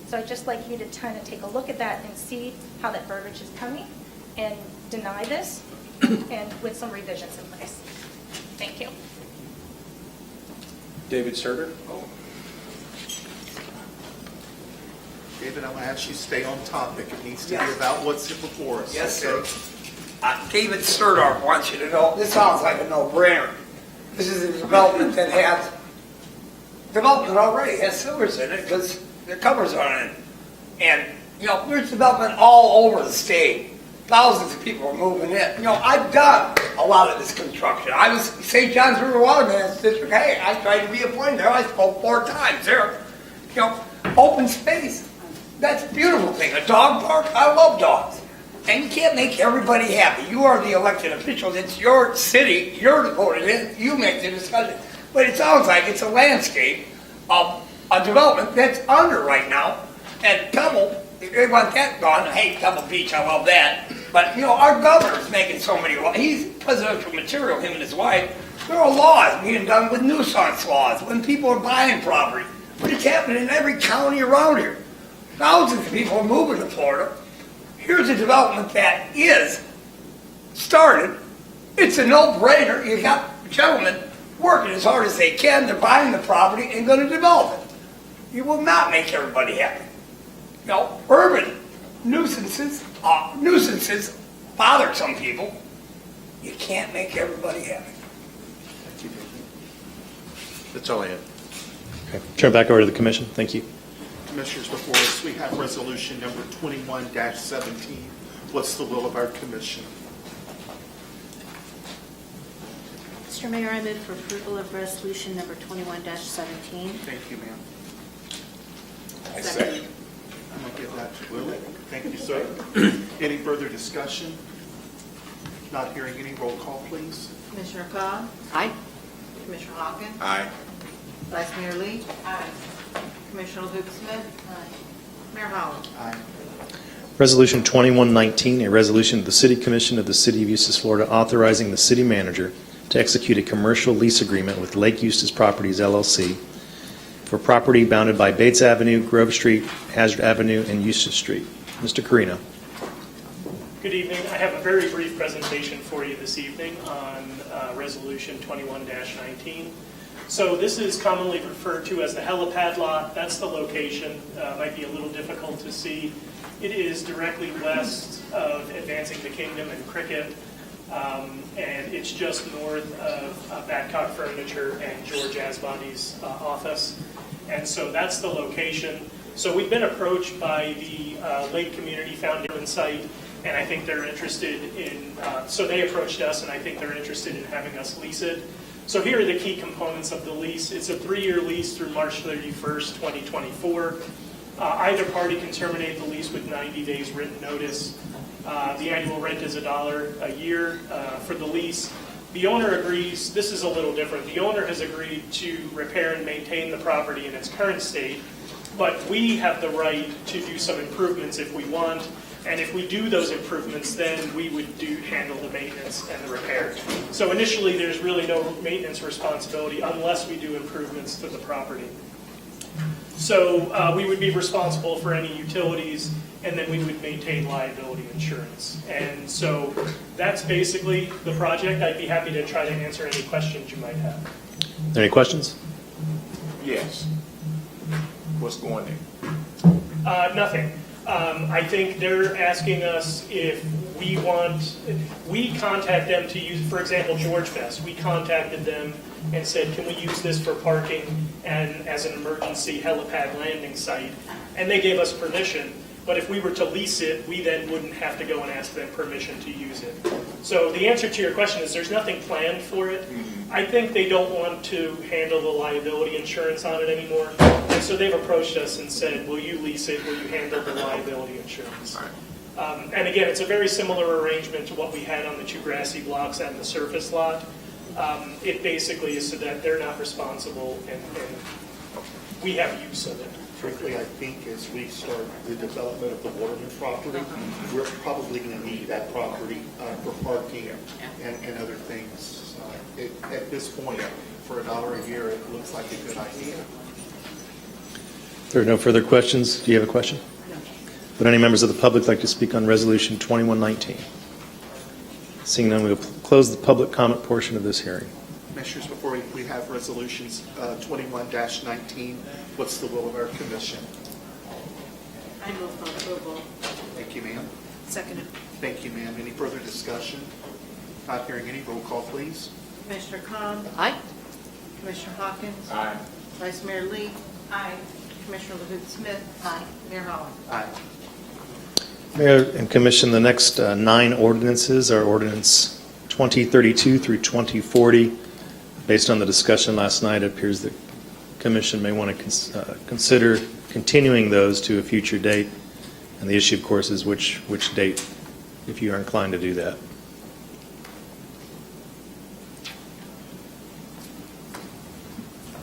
So I'd just like you to kind of take a look at that and see how that verbiage is coming and deny this and with some revisions in place. Thank you.
David Serter?
David, I'm going to ask you to stay on topic. It needs to be
Yes.
about what's before us.
Yes,
okay?
sir. David Sturdorf wants you to know, this sounds like a no-brainer. This is a development that has, development already has sewers in it because the covers are on it. And, there's development all over the state. Thousands of people are moving in. I've done a lot of this construction. I was St. John's River Water Management District. Hey, I tried to be appointed there. I spoke 4 times there. Open space. That's a beautiful thing. A dog park, I love dogs. And you can't make everybody happy. You are the elected officials. It's your city. You're voted in. You make the discussion. But it sounds like it's a landscape of a development that's under right now. And Pebble, they want that gone. Hey, Pebble Beach, I love that. But, our governor's making so many laws. He's presidential material, him and his wife. There are laws being done with nuisance laws when people are buying property. But it's happening in every county around here. Thousands of people are moving to Florida. Here's a development that is started, it's a no-brainer. You got gentlemen working as hard as they can. They're buying the property and going to develop it. You will not make everybody happy. No, urban nuisances bother some people. You can't make everybody happy.
That's all I have.
Okay. Turn it back over to the commission. Thank you.
Commissioners, before us, we have resolution number 21-17. What's the will of our commission?
Mr. Mayor, I move for approval of resolution number 21-17.
Thank you, ma'am.
I second.
I'm going to give that to Will. Thank you, sir. Any further discussion? Not hearing any. Roll call, please.
Commissioner Cobb?
Aye.
Commissioner Hawkins?
Aye.
Vice Mayor Lee? Aye. Commissioner Luke-Smith?
Aye.
Mayor Howard?
Aye.
Resolution 2119, a resolution of the City Commission of the City of Eustis, Florida, authorizing the city manager to execute a commercial lease agreement with Lake Eustis Properties, LLC, for property bounded by Bates Avenue, Grove Street, Hazard Avenue, and Eustis Street. Mr. Carino.
Good evening. I have a very brief presentation for you this evening on Resolution 21-19. So this is commonly referred to as the helipad lot. That's the location. Might be a little difficult to see. It is directly west of Advancing the Kingdom and Cricket, and it's just north of Badcock Furniture and George Asbody's office. And so that's the location. So we've been approached by the Lake Community Foundation site, and I think they're interested in, so they approached us, and I think they're interested in having us lease it. So here are the key components of the lease. It's a 3-year lease through March 31st, 2024. Either party can terminate the lease with 90 days written notice. The annual rent is $1 a year for the lease. The owner agrees, this is a little different. The owner has agreed to repair and maintain the property in its current state, but we have the right to do some improvements if we want. And if we do those improvements, then we would handle the maintenance and the repair. So initially, there's really no maintenance responsibility unless we do improvements to the property. So we would be responsible for any utilities, and then we would maintain liability insurance. And so that's basically the project. I'd be happy to try to answer any questions you might have.
Any questions?
Yes. What's going in?
Nothing. I think they're asking us if we contact them to use, for example, George Fest. We contacted them and said, can we use this for parking and as an emergency helipad landing site? And they gave us permission. But if we were to lease it, we then wouldn't have to go and ask them permission to use it. So the answer to your question is there's nothing planned for it. I think they don't want to handle the liability insurance on it anymore. And so they've approached us and said, will you lease it? Will you handle the liability insurance? And again, it's a very similar arrangement to what we had on the 2 grassy blocks and the surface lot. It basically is so that they're not responsible and we have use of it.
Frankly, I think as we start the development of the Waterman property, we're probably going to need that property for parking and other things. At this point, for $1 a year, it looks like a good idea.
If there are no further questions, do you have a question? No. Would any members of the public like to speak on Resolution 2119? Seeing none, we will close the public comment portion of this hearing.
Commissioners, before we have resolutions 21-19, what's the will of our commission?
I move for approval.
Thank you, ma'am.
Seconded.
Thank you, ma'am. Any further discussion? Not hearing any. Roll call, please.
Commissioner Cobb?
Aye.
Commissioner Hawkins?
Aye.
Vice Mayor Lee? Aye. Commissioner Luke-Smith?
Aye.
Mayor Howard?
Aye.
Mayor and Commission, the next 9 ordinances are Ordinance 2032 through 2040. Based on the discussion last night, it appears the Commission may want to consider continuing those to a future date. And the issue, of course, is which date, if you are inclined to do that.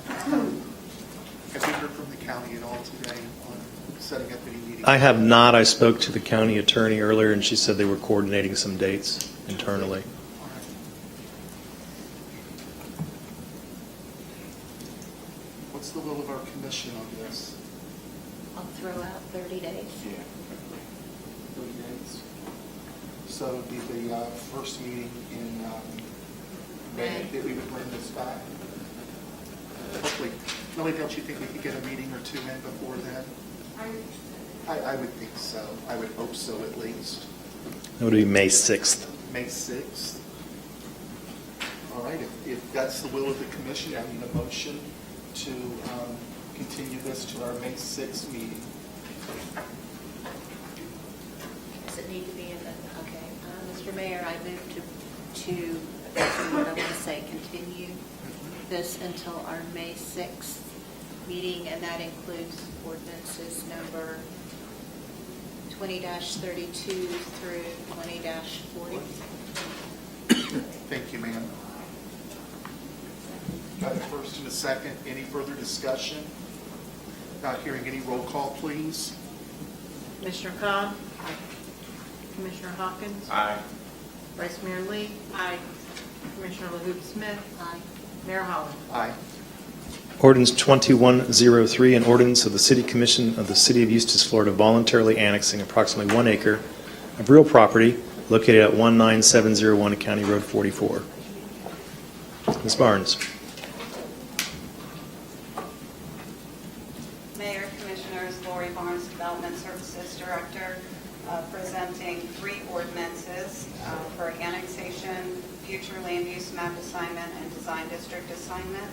Have we heard from the county at all today on setting up any meetings?
I have not. I spoke to the county attorney earlier, and she said they were coordinating some dates internally.
What's the will of our commission on this?
I'll throw out 30 days.
Yeah. 30 days. So it would be the first meeting in May that we would bring this back. Hopefully, Millie, don't you think we could get a meeting or two in before then? I would think so. I would hope so, at least.
That would be May 6th.
May 6th. All right, if that's the will of the commission, I need a motion to continue this to our May 6th meeting.
Does it need to be in the, okay. Mr. Mayor, I move to what I want to say, continue this until our May 6th meeting, and that includes ordinances number 20-32 through 20-40.
Thank you, ma'am. Got a first and a second. Any further discussion? Not hearing any, roll call, please.
Commissioner Cobb? Commissioner Hawkins?
Aye.
Vice Mayor Lee? Aye. Commissioner LaHoop Smith?
Aye.
Mayor Holland?
Aye.
Ordinance 2103, an ordinance of the City Commission of the City of Eustis, Florida, voluntarily annexing approximately 1 acre of real property located at 19701 County Road 44. Ms. Barnes.
Mayor, Commissioners, Lori Barnes, Development Services Director, presenting 3 ordinances for annexation, future land use map assignment, and design district assignment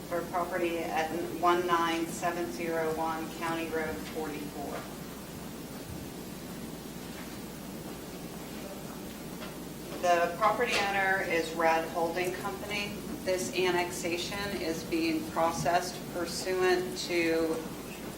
for property at 19701 County Road 44. The property owner is Rad Holding Company. This annexation is being processed pursuant to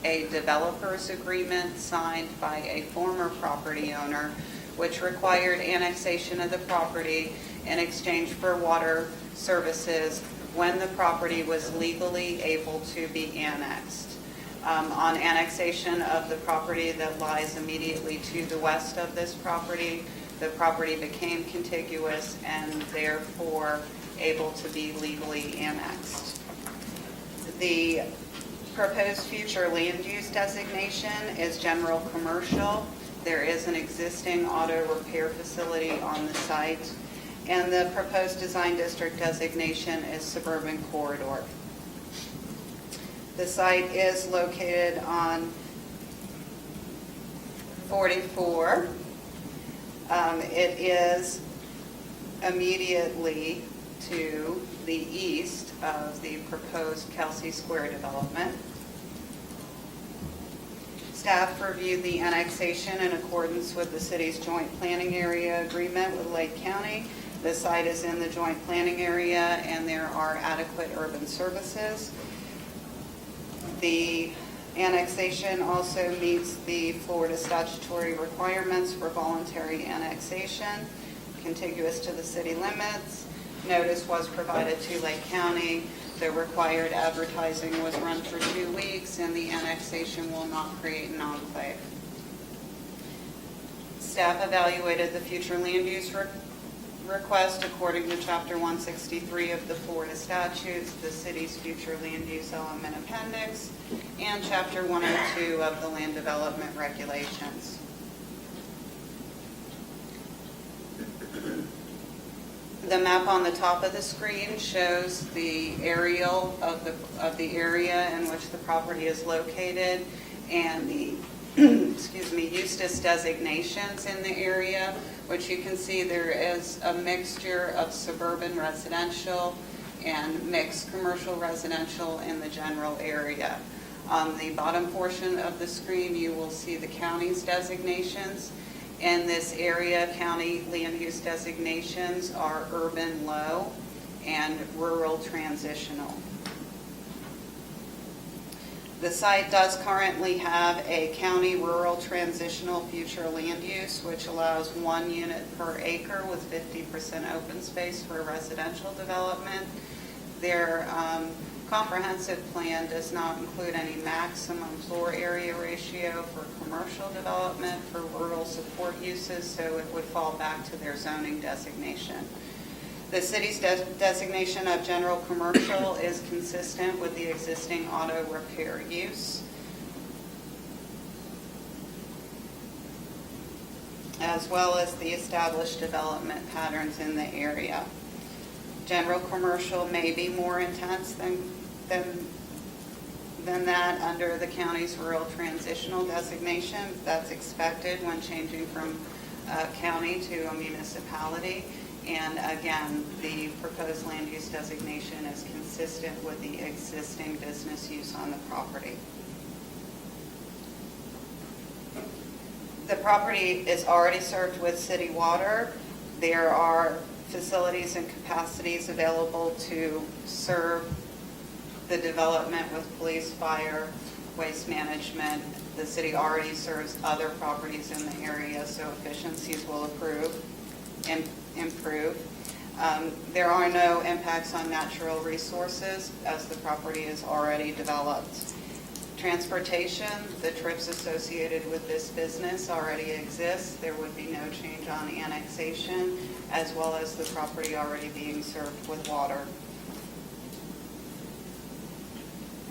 a developer's agreement signed by a former property owner, which required annexation of the property in exchange for water services when the property was legally able to be annexed. On annexation of the property that lies immediately to the west of this property, the property became contiguous and therefore able to be legally annexed. The proposed future land use designation is general commercial. There is an existing auto repair facility on the site, and the proposed design district designation is suburban corridor. The site is located on 44. It is immediately to the east of the proposed Kelsey Square development. Staff reviewed the annexation in accordance with the city's joint planning area agreement with Lake County. The site is in the joint planning area and there are adequate urban services. The annexation also meets the Florida statutory requirements for voluntary annexation, contiguous to the city limits. Notice was provided to Lake County. The required advertising was run for 2 weeks, and the annexation will not create an enclave. Staff evaluated the future land use request according to Chapter 163 of the Florida statutes, the city's future land use element appendix, and Chapter 102 of the land development regulations. The map on the top of the screen shows the aerial of the area in which the property is located and the Eustis designations in the area, which you can see there is a mixture of suburban residential and mixed commercial residential in the general area. On the bottom portion of the screen, you will see the county's designations. In this area, county land use designations are urban low and rural transitional. The site does currently have a county rural transitional future land use, which allows 1 unit per acre with 50% open space for residential development. Their comprehensive plan does not include any maximum floor area ratio for commercial development for rural support uses, so it would fall back to their zoning designation. The city's designation of general commercial is consistent with the existing auto repair use. as well as the established development patterns in the area. General commercial may be more intense than that under the county's rural transitional designation. That's expected when changing from county to a municipality. And again, the proposed land use designation is consistent with the existing business use on the property. The property is already served with city water. There are facilities and capacities available to serve the development with police, fire, waste management. The city already serves other properties in the area, so efficiencies will improve. There are no impacts on natural resources as the property is already developed. Transportation, the trips associated with this business already exist. There would be no change on annexation, as well as the property already being served with water.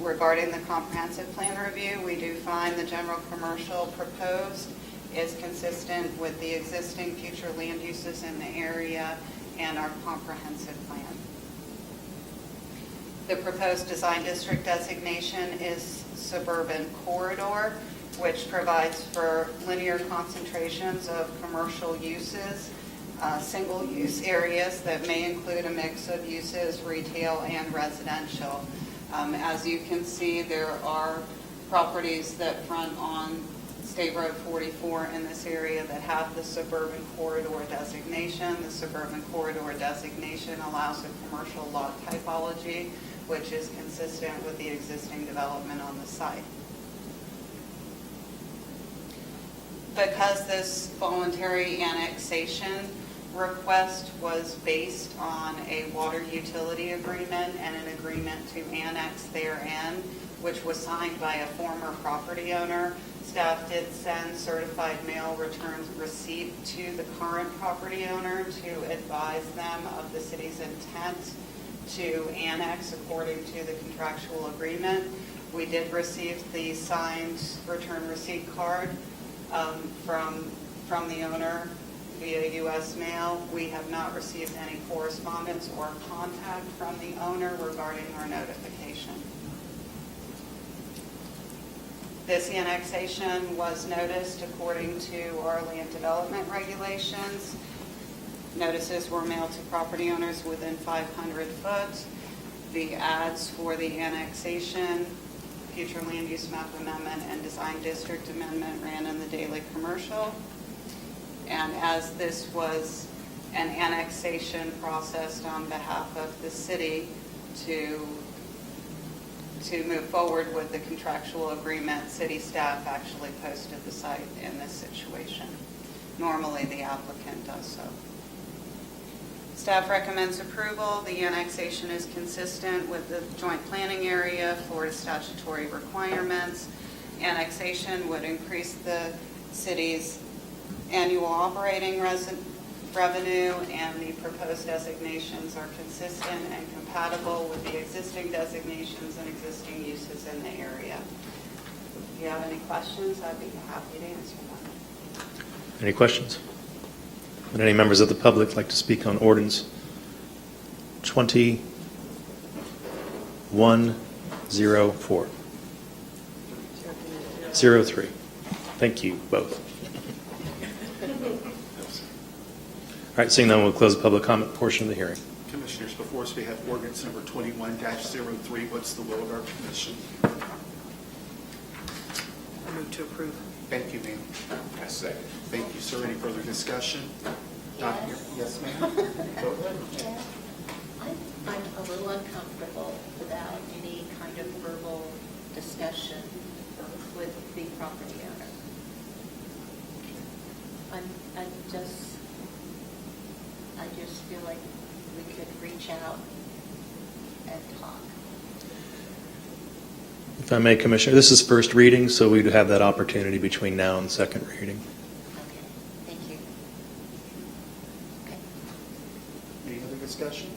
Regarding the comprehensive plan review, we do find the general commercial proposed is consistent with the existing future land uses in the area and our comprehensive plan. The proposed design district designation is suburban corridor, which provides for linear concentrations of commercial uses, single-use areas that may include a mix of uses, retail and residential. As you can see, there are properties that front on State Road 44 in this area that have the suburban corridor designation. The suburban corridor designation allows a commercial lot typology, which is consistent with the existing development on the site. Because this voluntary annexation request was based on a water utility agreement and an agreement to annex therein, which was signed by a former property owner, staff did send certified mail returns receipt to the current property owner to advise them of the city's intent to annex according to the contractual agreement. We did receive the signed return receipt card from the owner via U.S. mail. We have not received any correspondence or contact from the owner regarding our notification. This annexation was noticed according to our land development regulations. Notices were mailed to property owners within 500 foot. The ads for the annexation, future land use map amendment, and design district amendment ran in the Daily Commercial. And as this was an annexation processed on behalf of the city to move forward with the contractual agreement, city staff actually posted the site in this situation. Normally, the applicant does so. Staff recommends approval. The annexation is consistent with the joint planning area, Florida statutory requirements. Annexation would increase the city's annual operating revenue, and the proposed designations are consistent and compatible with the existing designations and existing uses in the area. If you have any questions, I'd be happy to answer them.
Any questions? Would any members of the public like to speak on ordinance 2104? 03. Thank you both. All right, seeing none, we'll close the public comment portion of the hearing.
Commissioners, before us we have ordinance number 21-03. What's the will of our commission?
I move to approve.
Thank you, ma'am.
I second.
Thank you, sir. Any further discussion? Not here. Yes, ma'am. Go ahead.
Yeah. I'm a little uncomfortable without any kind of verbal discussion with the property owner. I just feel like we could reach out and talk.
If I may, Commissioner, this is first reading, so we'd have that opportunity between now and second reading.
Okay, thank you. Okay.
Any other discussion?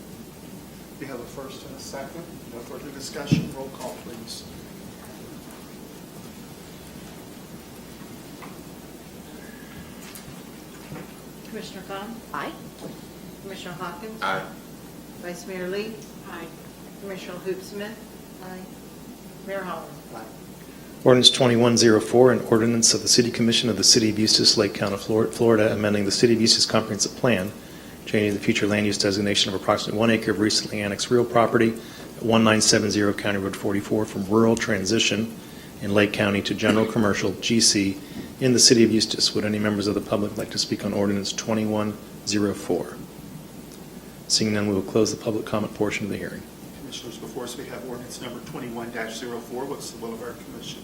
We have a first and a second. No further discussion. Roll call, please.
Commissioner Cobb?
Aye.
Commissioner Hawkins?
Aye.
Vice Mayor Lee? Aye. Commissioner Hoopsmith?
Aye.
Mayor Holland?
Ordinance 2104, an ordinance of the City Commission of the City of Eustis, Lake County, Florida, amending the City of Eustis Comprehensive Plan, changing the future land use designation of approximately 1 acre of recently annexed real property at 1970 County Road 44 from rural transition in Lake County to general commercial GC in the City of Eustis. Would any members of the public like to speak on Ordinance 2104? Seeing none, we will close the public comment portion of the hearing.
Commissioners, before us, we have ordinance number 21-04. What's the will of our commission?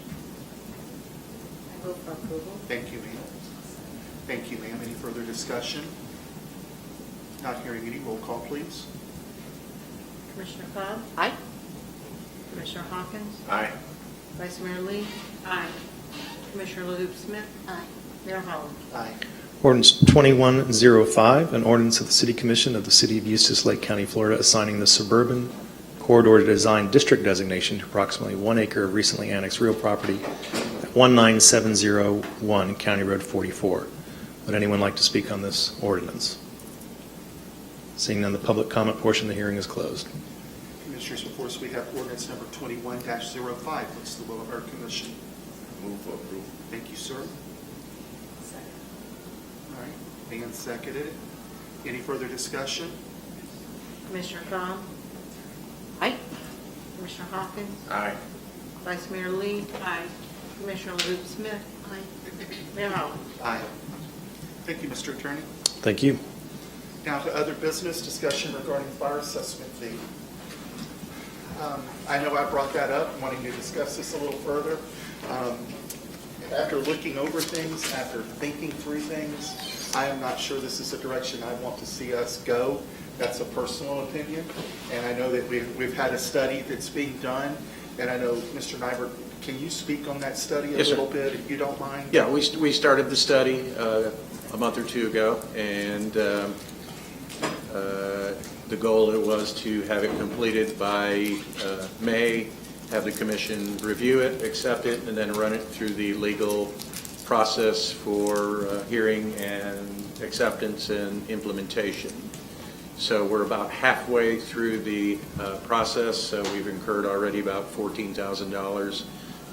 I move for approval.
Thank you, ma'am. Thank you, ma'am. Any further discussion? Not hearing any. Roll call, please.
Commissioner Cobb?
Aye.
Commissioner Hawkins?
Aye.
Vice Mayor Lee? Aye. Commissioner Hoopsmith?
Aye.
Mayor Holland?
Aye.
Ordinance 2105, an ordinance of the City Commission of the City of Eustis, Lake County, Florida, assigning the suburban corridor design district designation to approximately 1 acre of recently annexed real property at 19701 County Road 44. Would anyone like to speak on this ordinance? Seeing none, the public comment portion of the hearing is closed.
Commissioners, before us, we have ordinance number 21-05. What's the will of our commission?
Move for approval.
Thank you, sir. All right. Dan seconded it. Any further discussion?
Commissioner Cobb?
Aye.
Commissioner Hawkins?
Aye.
Vice Mayor Lee? Aye. Commissioner Hoopsmith?
Aye.
Mayor Holland?
Aye. Thank you, Mr. Attorney.
Thank you.
Now to other business, discussion regarding fire assessment fee. I know I brought that up, wanting to discuss this a little further. After looking over things, after thinking through things, I am not sure this is the direction I want to see us go. That's a personal opinion. And I know that we've had a study that's being done. And I know, Mr. Nybert, can you speak on that study a
Yes, sir.
little bit, if you don't mind?
Yeah, we started the study a month or two ago, and the goal was to have it completed by May, have the commission review it, accept it, and then run it through the legal process for hearing and acceptance and implementation. So we're about halfway through the process. So we've incurred already about $14,000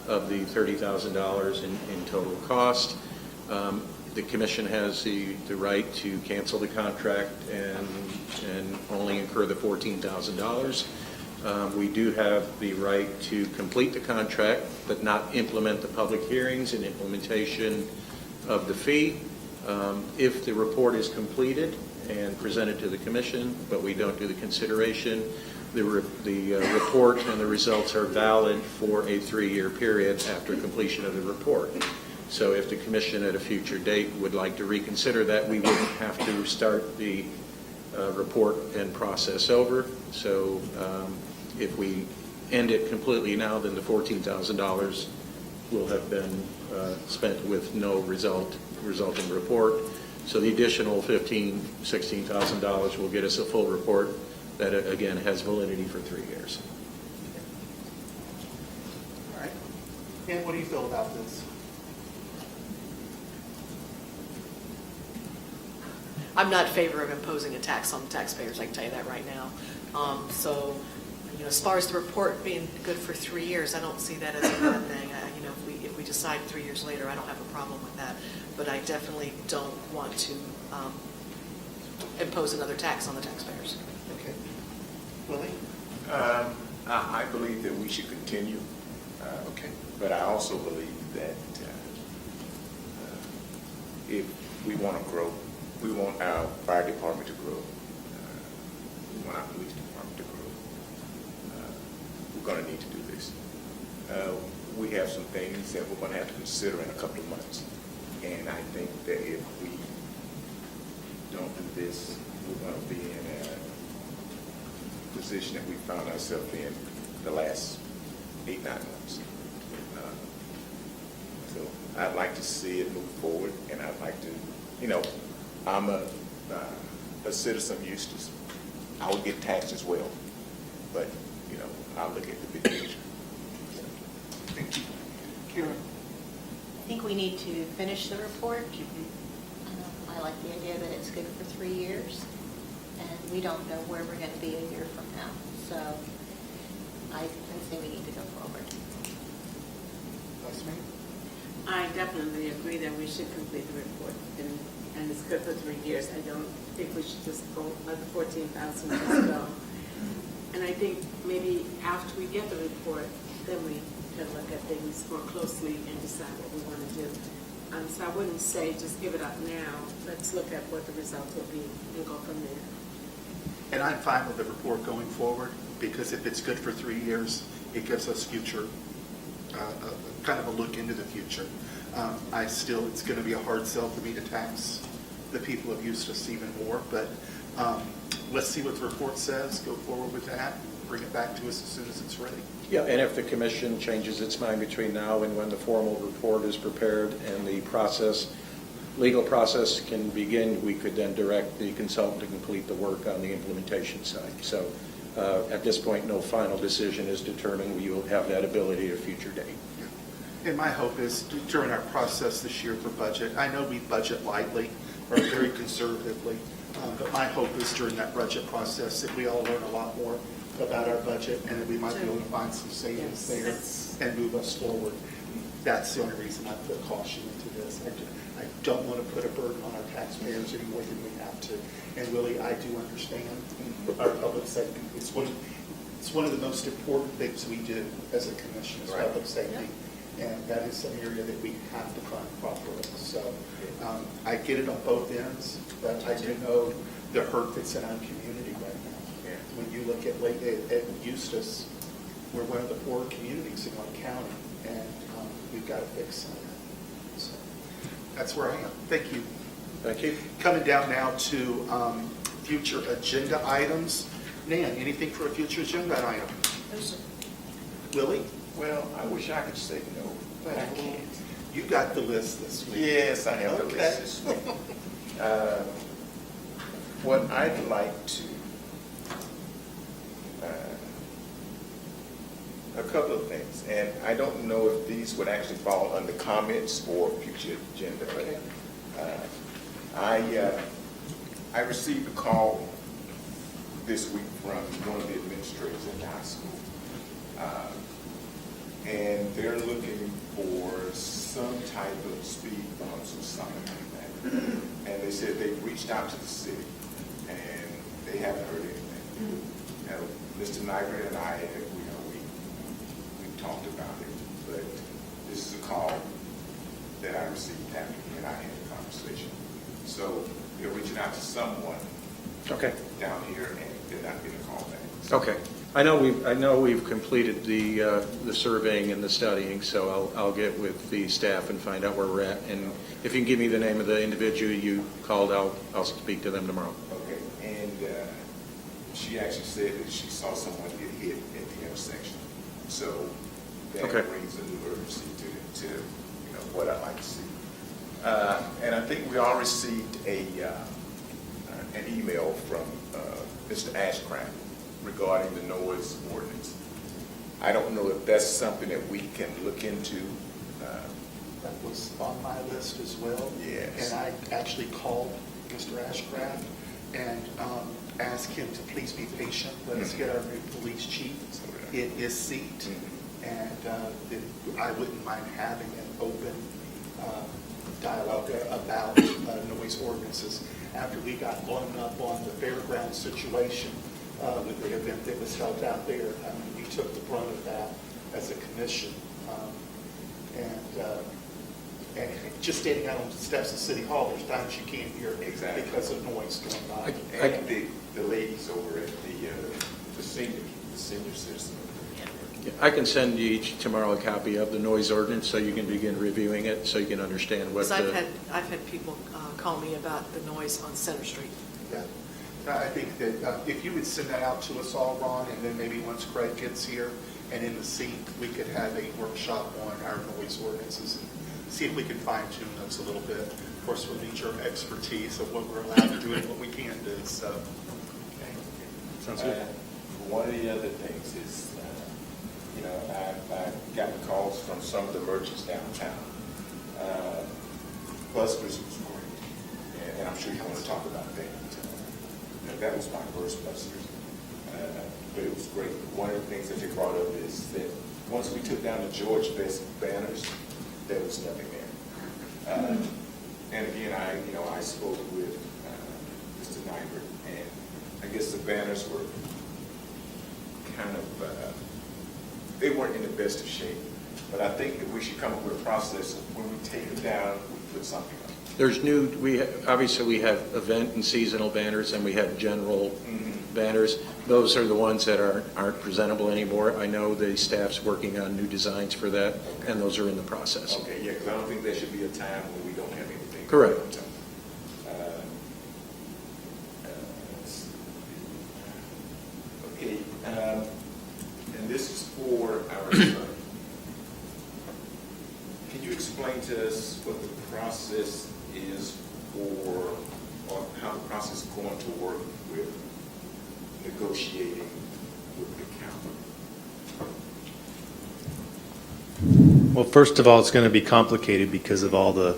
of the $30,000 in total cost. The commission has the right to cancel the contract and only incur the $14,000. We do have the right to complete the contract, but not implement the public hearings and implementation of the fee. If the report is completed and presented to the commission, but we don't do the consideration, the report and the results are valid for a 3-year period after completion of the report. So if the commission at a future date would like to reconsider that, we wouldn't have to start the report and process over. So if we end it completely now, then the $14,000 will have been spent with no resulting report. So the additional $16,000 will get us a full report that, again, has validity for 3 years.
All right. And what do you feel about this?
I'm not in favor of imposing a tax on the taxpayers, I can tell you that right now. So, as far as the report being good for 3 years, I don't see that as a bad thing. If we decide 3 years later, I don't have a problem with that. But I definitely don't want to impose another tax on the taxpayers.
Okay. Willie?
I believe that we should continue.
Okay.
But I also believe that if we want to grow, we want our fire department to grow, we want our police department to grow, we're going to need to do this. We have some things that we're going to have to consider in a couple of months. And I think that if we don't do this, we're going to be in a position that we found ourselves in the last 8-9 months. So I'd like to see it move forward, and I'd like to, I'm a citizen of Eustis. I would get taxed as well, but, I'll look at the big picture.
Thank you. Karen?
I think we need to finish the report. like the idea that it's good for 3 years, and we don't know where we're going to be a year from now. So I say we need to go forward.
Vice Mayor?
I definitely agree that we should complete the report, and it's good for 3 years. I don't think we should just go like 14,000 just go. And I think maybe after we get the report, then we can look at things more closely and decide what we want to do. So I wouldn't say just give it up now. Let's look at what the results will be and go from there.
And I'm fine with the report going forward, because if it's good for 3 years, it gives us future, kind of a look into the future. It's going to be a hard sell for me to tax the people of Eustis even more, but let's see what the report says, go forward with that, bring it back to us as soon as it's ready.
Yeah, and if the commission changes its mind between now and when the formal report is prepared and the legal process can begin, we could then direct the consultant to complete the work on the implementation side. So at this point, no final decision is determined. We will have that ability at a future date.
And my hope is during our process this year for budget, I know we budget lightly or very conservatively, but my hope is during that budget process that we all learn a lot more about our budget and that we might be able to find some savings there and move us forward. That's the only reason I put caution into this. I don't want to put a burden on our taxpayers any more than we have to. And Willie, I do understand our public safety. It's one of the most important things we do as a commission is public safety. And that is an area that we have to fund properly. So I get it on both ends, but I do know the hurt that's in our community right now. When you look at Eustis, we're one of the poorer communities in Lake County, and we've got to fix some of that. So that's where I am. Thank you.
Thank you.
Coming down now to future agenda items. Nan, anything for a future agenda item?
No, sir.
Willie?
Well, I wish I could say no, but I can't.
You got the list this week.
Yes, I have the list this week. What I'd like to, a couple of things, and I don't know if these would actually fall under comments or future agenda, but I received a call this week from one of the administrators at the high school. And they're looking for some type of speed bumps or something like that. And they said they've reached out to the city, and they haven't heard anything. You know, Mr. Nygren and I, we talked about it, but this is a call that I received after he and I had a conversation. So they're reaching out to someone down here, and they're not getting a call back. So,
Okay. I know we've completed the surveying and the studying, so I'll get with the staff and find out where we're at. And if you can give me the name of the individual you called, I'll speak to them tomorrow.
Okay. And she actually said that she saw someone get hit at the intersection. So that brings a new urgency to what I'd like to see. And I think we all received an email from Mr. Ashcraft regarding the Noise Ordinance. I don't know if that's something that we can look into.
That was on my list as well.
Yes.
And I actually called Mr. Ashcraft and asked him to please be patient. Let us get our new police chief in his seat. And I wouldn't mind having an open dialogue about noise ordinances. After we got blown up on the fairground situation, with the event that was held out there, we took the brunt of that as a commission. And just standing out on the steps of City Hall, there's times you can't hear because of noise going by.
And the ladies over at the senior citizen.
I can send you each tomorrow a copy of the noise ordinance so you can begin reviewing it, so you can understand what
Because I've had people call me about the noise on Center Street.
Yeah. I think that if you would send that out to us all, Ron, and then maybe once Craig gets here and in the seat, we could have a workshop on our noise ordinances and see if we can fine tune those a little bit. Of course, we'll need your expertise of what we're allowed to do and what we can't do. So,
Sounds good.
One of the other things is, I've gotten calls from some of the merchants downtown. Buskers was great, and I'm sure you want to talk about that. That was my first message. But it was great. One of the things that they brought up is that once we took down the George Best banners, there was nothing there. And again, I spoke with Mr. Nyberg, and I guess the banners were kind of, they weren't in the best of shape. But I think that we should come up with a process of when we take them down, we put something up.
There's obviously we have event and seasonal banners, and we have general banners. Those are the ones that aren't presentable anymore. I know the staff's working on new designs for that, and those are in the process.
Okay, yeah, because I don't think there should be a time when we don't have anything.
Correct.
Okay, and this is for our, can you explain to us what the process is for, or how the process is going to work with negotiating with the county?
Well, first of all, it's going to be complicated because of all the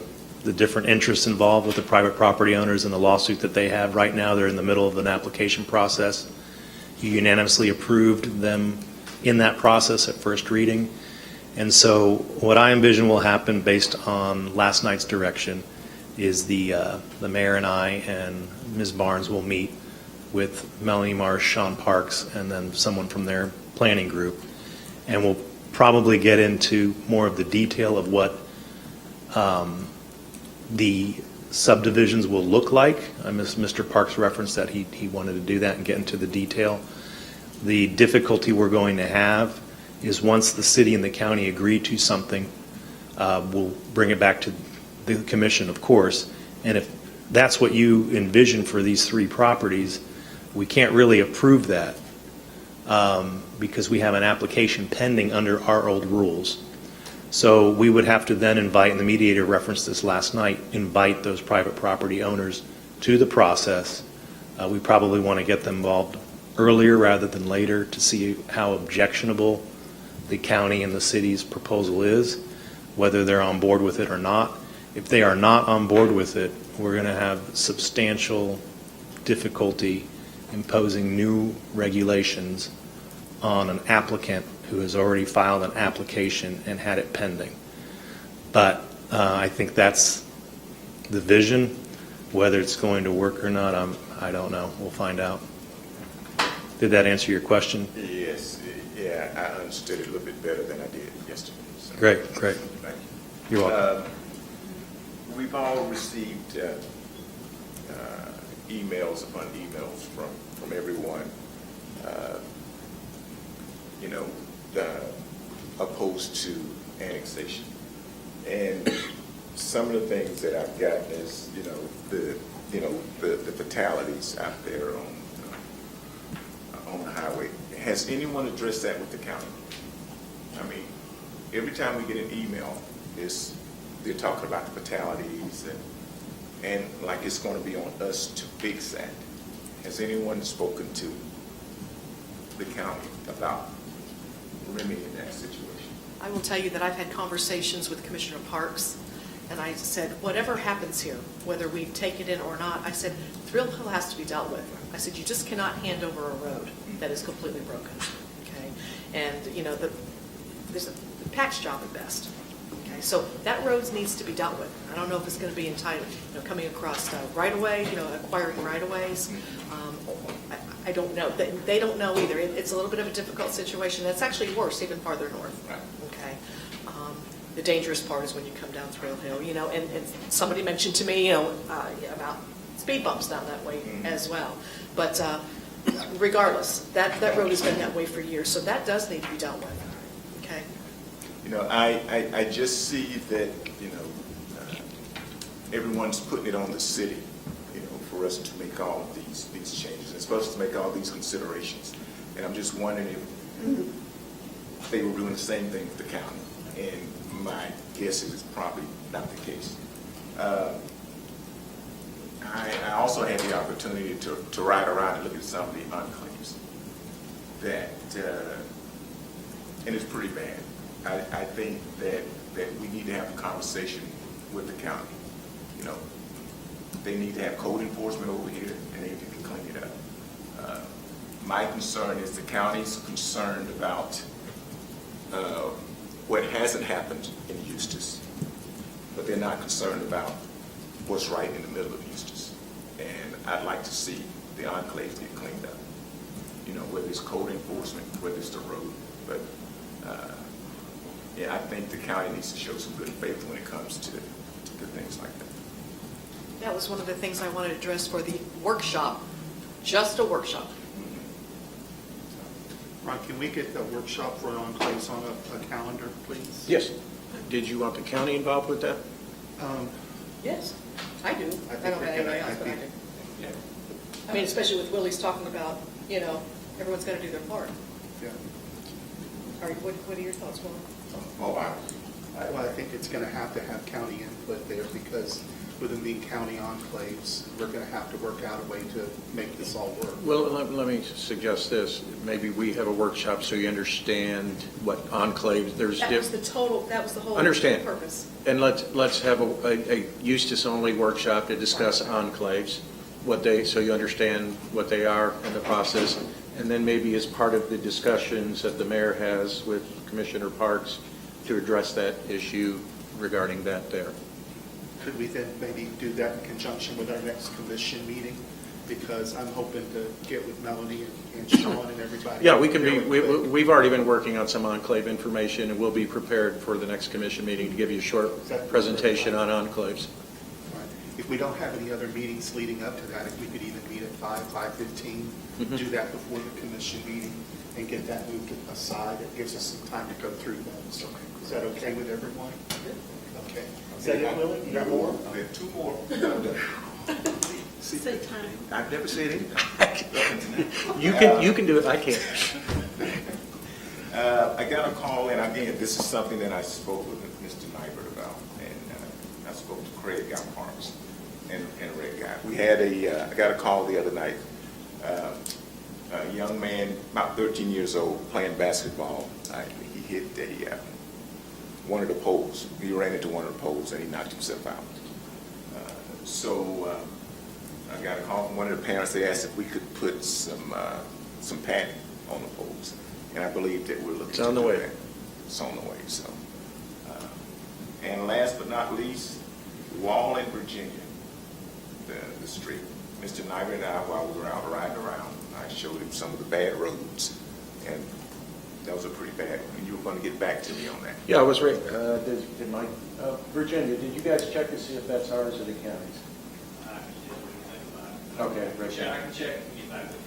different interests involved with the private property owners and the lawsuit that they have. Right now, they're in the middle of an application process. You unanimously approved them in that process at first reading. And so what I envision will happen based on last night's direction is the mayor and I and Ms. Barnes will meet with Melanie Marsh, Sean Parks, and then someone from their planning group. And we'll probably get into more of the detail of what the subdivisions will look like. Mr. Parks referenced that he wanted to do that and get into the detail. The difficulty we're going to have is once the city and the county agree to something, we'll bring it back to the commission, of course. And if that's what you envision for these three properties, we can't really approve that because we have an application pending under our old rules. So we would have to then invite, and the mediator referenced this last night, invite those private property owners to the process. We probably want to get them involved earlier rather than later to see how objectionable the county and the city's proposal is, whether they're on board with it or not. If they are not on board with it, we're going to have substantial difficulty imposing new regulations on an applicant who has already filed an application and had it pending. But I think that's the vision. Whether it's going to work or not, I don't know. We'll find out. Did that answer your question?
Yes, yeah, I understood it a little bit better than I did yesterday. So.
Great.
Thank you.
You're welcome.
We've all received emails upon emails from everyone, opposed to annexation. And some of the things that I've gotten is, the fatalities out there on the highway. Has anyone addressed that with the county? I mean, every time we get an email, they're talking about the fatalities and like it's going to be on us to fix that. Has anyone spoken to the county about remedying that situation?
I will tell you that I've had conversations with Commissioner Parks, and I said, whatever happens here, whether we take it in or not, I said, Thrill Hill has to be dealt with. I said, you just cannot hand over a road that is completely broken, okay? And, there's a patch job at best, okay? So that road needs to be dealt with. I don't know if it's going to be entitled, coming across right-of-way, acquiring right-of-ways. I don't know. They don't know either. It's a little bit of a difficult situation. It's actually worse even farther north, okay? The dangerous part is when you come down Thrill Hill, and somebody mentioned to me, about speed bumps down that way as well. But regardless, that road has been that way for years, so that does need to be dealt with, okay?
I just see that, everyone's putting it on the city, for us to make all of these changes, and supposed to make all these considerations. And I'm just wondering if they were doing the same thing with the county. And my guess is it's probably not the case. I also had the opportunity to ride around and look at some of the enclaves that, and it's pretty bad. I think that we need to have a conversation with the county. They need to have code enforcement over here, and they need to clean it up. My concern is the county's concerned about what hasn't happened in Eustis, but they're not concerned about what's right in the middle of Eustis. And I'd like to see the enclaves get cleaned up. You know, whether it's code enforcement, whether it's the road. But yeah, I think the county needs to show some good faith when it comes to things like that.
That was one of the things I wanted to address for the workshop, just a workshop.
Ron, can we get the workshop for enclaves on a calendar, please?
Yes. Did you want the county involved with that?
Yes, I do. I
think
don't know
we're
anybody
gonna-
else, but I do.
Yeah.
I mean, especially with Willie's talking about, you know, everyone's got to do their part.
Yeah.
All right, what are your thoughts, Will?
Oh, wow.
Well, I think it's going to have county input there because within the county enclaves, we're going to have to work out a way to make this all work.
Well, let me suggest this. Maybe we have a workshop so you understand what enclaves, there's.
That was the whole
Understand.
purpose.
And let's have a Eustis-only workshop to discuss enclaves, so you understand what they are and the process. And then maybe as part of the discussions that the mayor has with Commissioner Parks to address that issue regarding that there.
Could we then maybe do that in conjunction with our next commission meeting? Because I'm hoping to get with Melanie and Sean and everybody.
Yeah, we've already been working on some enclave information, and we'll be prepared for the next commission meeting to give you a short presentation on enclaves.
Right. If we don't have any other meetings leading up to that, if we could even meet at 5:15, do that before the commission meeting and get that moved aside, it gives us some time to go through that. So is that okay with everyone? Okay. Is that it, Willie? You got more?
I have two more.
Say time.
I've never said anything.
You can do it, I can't.
I got a call, and again, this is something that I spoke with Mr. Nybert about, and I spoke to Craig out Parks and Red Guy. We had I got a call the other night. A young man, about 13 years old, playing basketball. He hit one of the poles. He ran into one of the poles, and he knocked himself out. So I got a call from one of the parents. They asked if we could put some padding on the poles, and I believe that we're looking.
It's on the way.
It's on the way. So, and last but not least, Wall in Virginia, the street. Mr. Nybert and I, while we were out riding around, I showed him some of the bad roads, and that was a pretty bad one. And you were going to get back to me on that.
Yeah, I was right. Virginia, did you guys check to see if that's ours or the county's? Okay, right.
I can check and get back with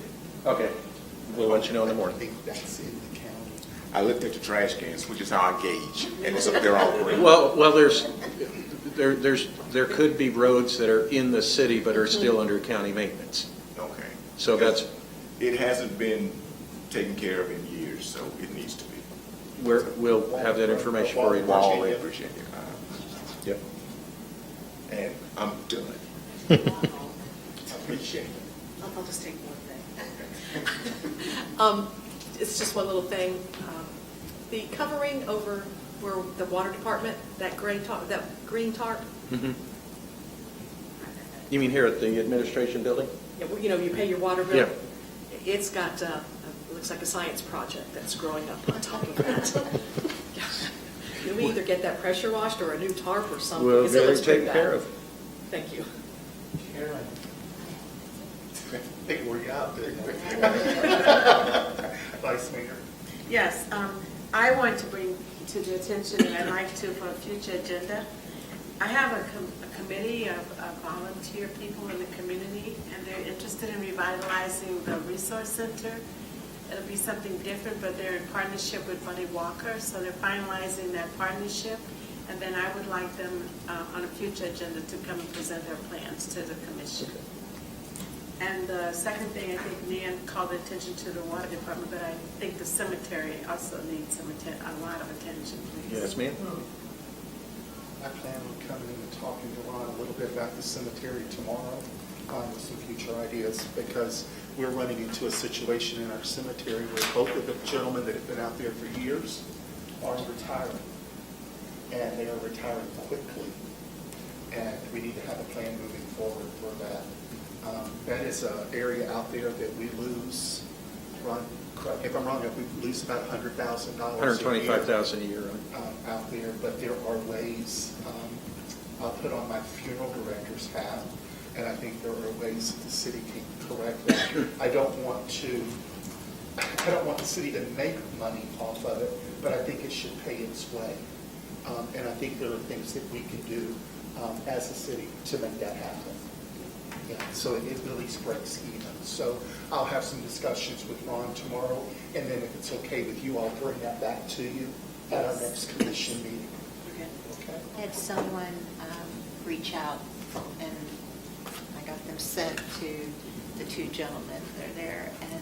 you.
Okay, we'll let you know in the
I
morning.
think that's in the county.
I looked at the trash cans, which is how I gauge, and it's up there all green.
Well, there could be roads that are in the city but are still under county maintenance.
Okay.
So that's,
It hasn't been taken care of in years, so it needs to be.
we'll have that information for you.
Wall in Virginia.
Yep.
And I'm done.
Appreciate it.
I'll just take one thing. It's just one little thing. The covering over where the water department, that green tarp,
Mhm. You mean here at the administration building?
you know, you pay your water bill.
Yeah.
It's got, it looks like a science project that's growing up on top of that. Can we either get that pressure washed or a new tarp or something?
We'll
Because
get
it
it
looks pretty
taken
bad.
care of.
Thank you.
Karen. They wore you out, didn't they? Vice Mayor.
Yes, I want to bring to the attention, and I'd like to for a future agenda. I have a committee of volunteer people in the community, and they're interested in revitalizing the resource center. It'll be something different, but they're in partnership with Buddy Walker, so they're finalizing that partnership. And then I would like them on a future agenda to come and present their plans to the commission. And the second thing, I think Nan called attention to the water department, but I think the cemetery also needs a lot of attention, please.
Yes, ma'am.
I plan on coming in and talking to Ron a little bit about the cemetery tomorrow with some future ideas, because we're running into a situation in our cemetery where both of the gentlemen that have been out there for years are retiring, and they are retiring quickly. and we need to have a plan moving forward for that. That is an area out there that we lose, Ron, correct me if I'm wrong, we lose about $100,000
$125,000 a year.
out there, but there are ways, I'll put on my funeral director's hat, and I think there are ways that the city can correct that. I don't want the city to make money off of it, but I think it should pay its way. And I think there are things that we can do as a city to make that happen. Yeah, so it at least breaks even. So I'll have some discussions with Ron tomorrow, and then if it's okay with you, I'll bring that back to you at our next commission meeting. Okay?
I had someone reach out, and I got them sent to the two gentlemen that are there, and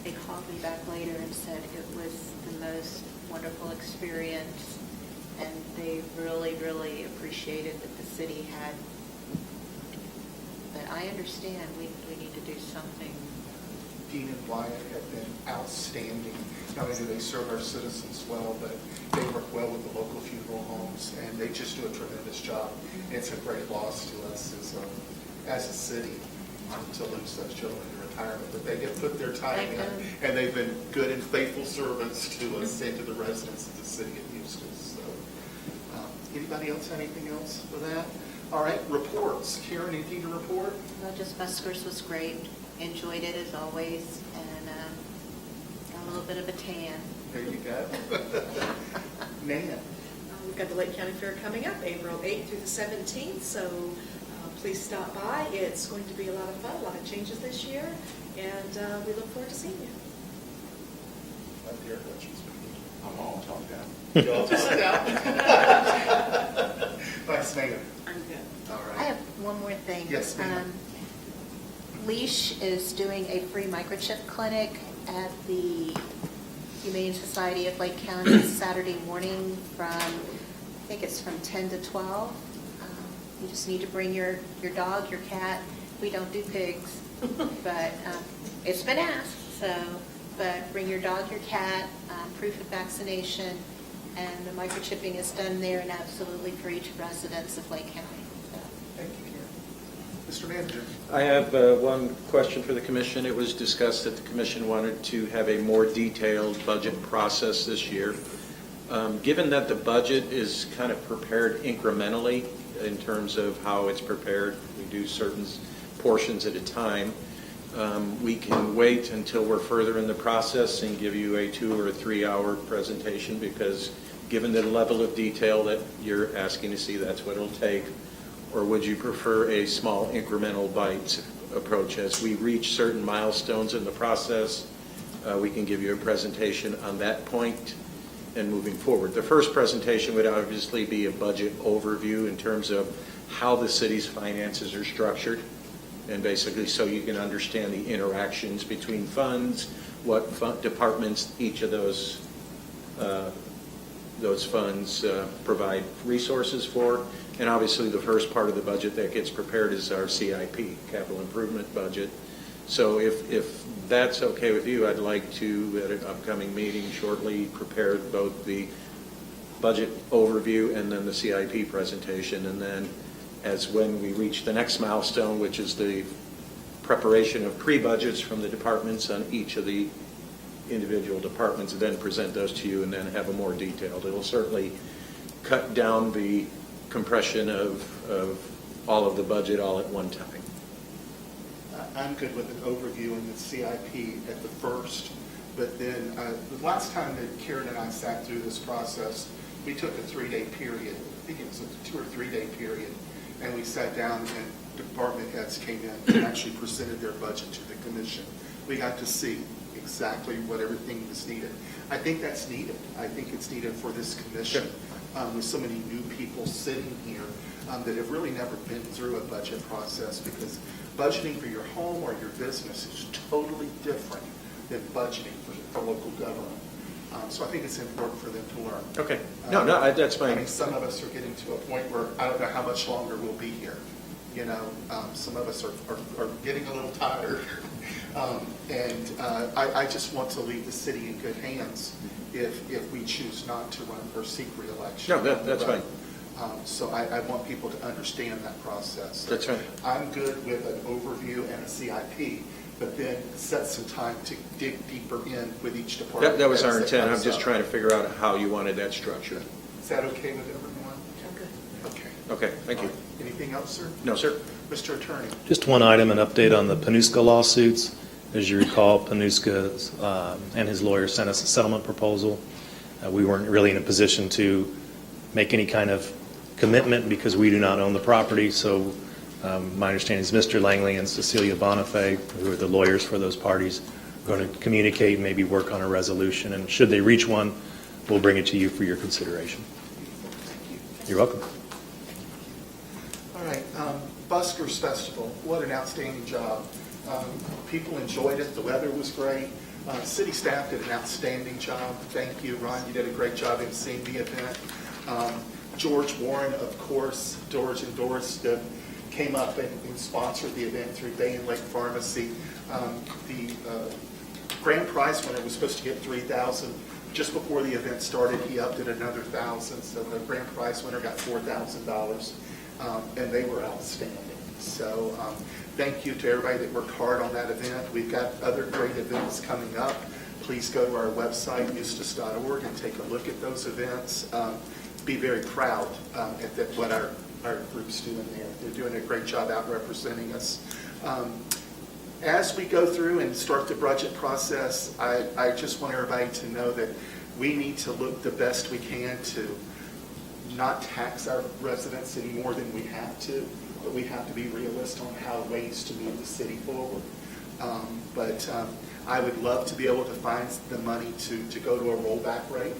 they called me back later and said it was the most wonderful experience, and they really, really appreciated that the city had. But I understand we need to do something.
Dean and Wyatt have been outstanding. Not only do they serve our citizens well, but they work well with the local funeral homes, and they just do a tremendous job. And it's a great loss to us as a city to lose those gentlemen to retirement. But they have put their time in, and they've been good and faithful servants to us and to the residents of the city of Eustis. So, anybody else have anything else for that? All right, reports. Karen, anything to report?
Well, just Buskers was great. Enjoyed it as always, and got a little bit of a tan.
There you go. Nan.
We've got the Lake County Fair coming up, April 8th through the 17th, so please stop by. It's going to be a lot of fun, a lot of changes this year, and we look forward to seeing you.
I'm all talked out.
You all talked out? Vice Mayor.
I'm good.
All right.
I have one more thing.
Yes, ma'am.
Lease is doing a free microchip clinic at the Humane Society of Lake County Saturday morning from, I think it's from 10 to 12. You just need to bring your dog, your cat. We don't do pigs, but it's been asked. So, but bring your dog, your cat, proof of vaccination, and the microchipping is done there and absolutely for each residents of Lake County.
Thank you, Karen. Mr. Manager.
I have one question for the commission. It was discussed that the commission wanted to have a more detailed budget process this year. Given that the budget is kind of prepared incrementally in terms of how it's prepared, we do certain portions at a time, we can wait until we're further in the process and give you a 2 or 3 hour presentation, because given the level of detail that you're asking to see, that's what it'll take. Or would you prefer a small incremental bite approach? As we reach certain milestones in the process, we can give you a presentation on that point and moving forward. The first presentation would obviously be a budget overview in terms of how the city's finances are structured, and basically so you can understand the interactions between funds, what departments each of those funds provide resources for. And obviously the first part of the budget that gets prepared is our CIP, capital improvement budget. So if that's okay with you, I'd like to, at an upcoming meeting shortly, prepare both the budget overview and then the CIP presentation. And then as when we reach the next milestone, which is the preparation of pre-budgets from the departments on each of the individual departments, then present those to you and then have a more detailed. It'll certainly cut down the compression of all of the budget all at one time.
I'm good with an overview in the CIP at the first, but then the last time that Karen and I sat through this process, we took a 3-day period. I think it was a 2 or 3 day period, and we sat down and department heads came in and actually presented their budget to the commission. We got to see exactly what everything was needed. I think that's needed. I think it's needed for this commission. With so many new people sitting here that have really never been through a budget process, because budgeting for your home or your business is totally different than budgeting for local government. So I think it's important for them to learn.
Okay. No, that's fine.
I mean, some of us are getting to a point where I don't know how much longer we'll be here. You know, some of us are getting a little tired. I just want to leave the city in good hands if we choose not to run or seek re-election.
No, that's fine.
So I want people to understand that process.
That's right.
I'm good with an overview and a CIP, but then set some time to dig deeper in with each department.
That was
as
our
it
intent. I'm
comes
just
up.
trying to figure out how you wanted that structured.
Is that okay with everyone? Okay.
Okay, thank you.
Anything else, sir?
No, sir.
Mr. Attorney?
Just one item, an update on the Panuska lawsuits. As you recall, Panuska and his lawyer sent us a settlement proposal. We weren't really in a position to make any kind of commitment because we do not own the property. So my understanding is Mr. Langley and Cecilia Bonifay, who are the lawyers for those parties, are going to communicate and maybe work on a resolution. And should they reach one, we'll bring it to you for your consideration. You're welcome.
All right, Buskers Festival, what an outstanding job. People enjoyed it, the weather was great. City staff did an outstanding job. Thank you, Ron, you did a great job emceeing the event. George Warren, of course, George and Doris came up and sponsored the event through Bay and Lake Pharmacy. The grand prize winner was supposed to get $3,000. Just before the event started, he upped it another $1,000, so the grand prize winner got $4,000, and they were outstanding. So thank you to everybody that worked hard on that event. We've got other great events coming up. Please go to our website, eustis.org, and take a look at those events. Be very proud at what our group's doing there. They're doing a great job out representing us. As we go through and start the budget process, I just want everybody to know that we need to look the best we can to not tax our residents any more than we have to, but we have to be realistic on how ways to move the city forward. But I would love to be able to find the money to go to a rollback rate,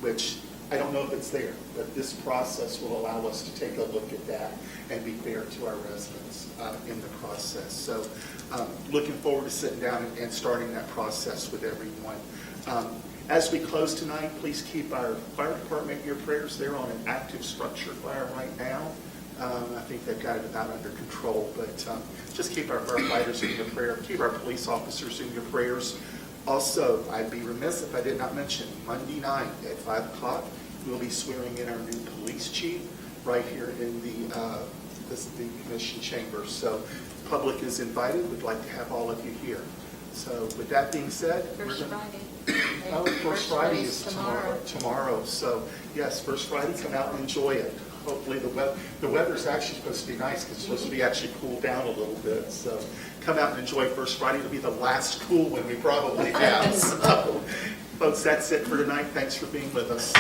which I don't know if it's there, but this process will allow us to take a look at that and be fair to our residents in the process. So looking forward to sitting down and starting that process with everyone. As we close tonight, please keep our fire department in your prayers. They're on an active structure fire right now. I think they've got it about under control, but just keep our firefighters in your prayer. Keep our police officers in your prayers. Also, I'd be remiss if I did not mention Monday night at 5 o'clock, we'll be swearing in our new police chief right here in the commission chamber. So the public is invited. We'd like to have all of you here. So with that being said,
First Friday.
First Friday is tomorrow. So yes, First Friday, come out and enjoy it. Hopefully the weather's actually supposed to be nice because it's supposed to be actually cooled down a little bit. So come out and enjoy First Friday. It'll be the last cool one we probably have. So folks, that's it for tonight. Thanks for being with us.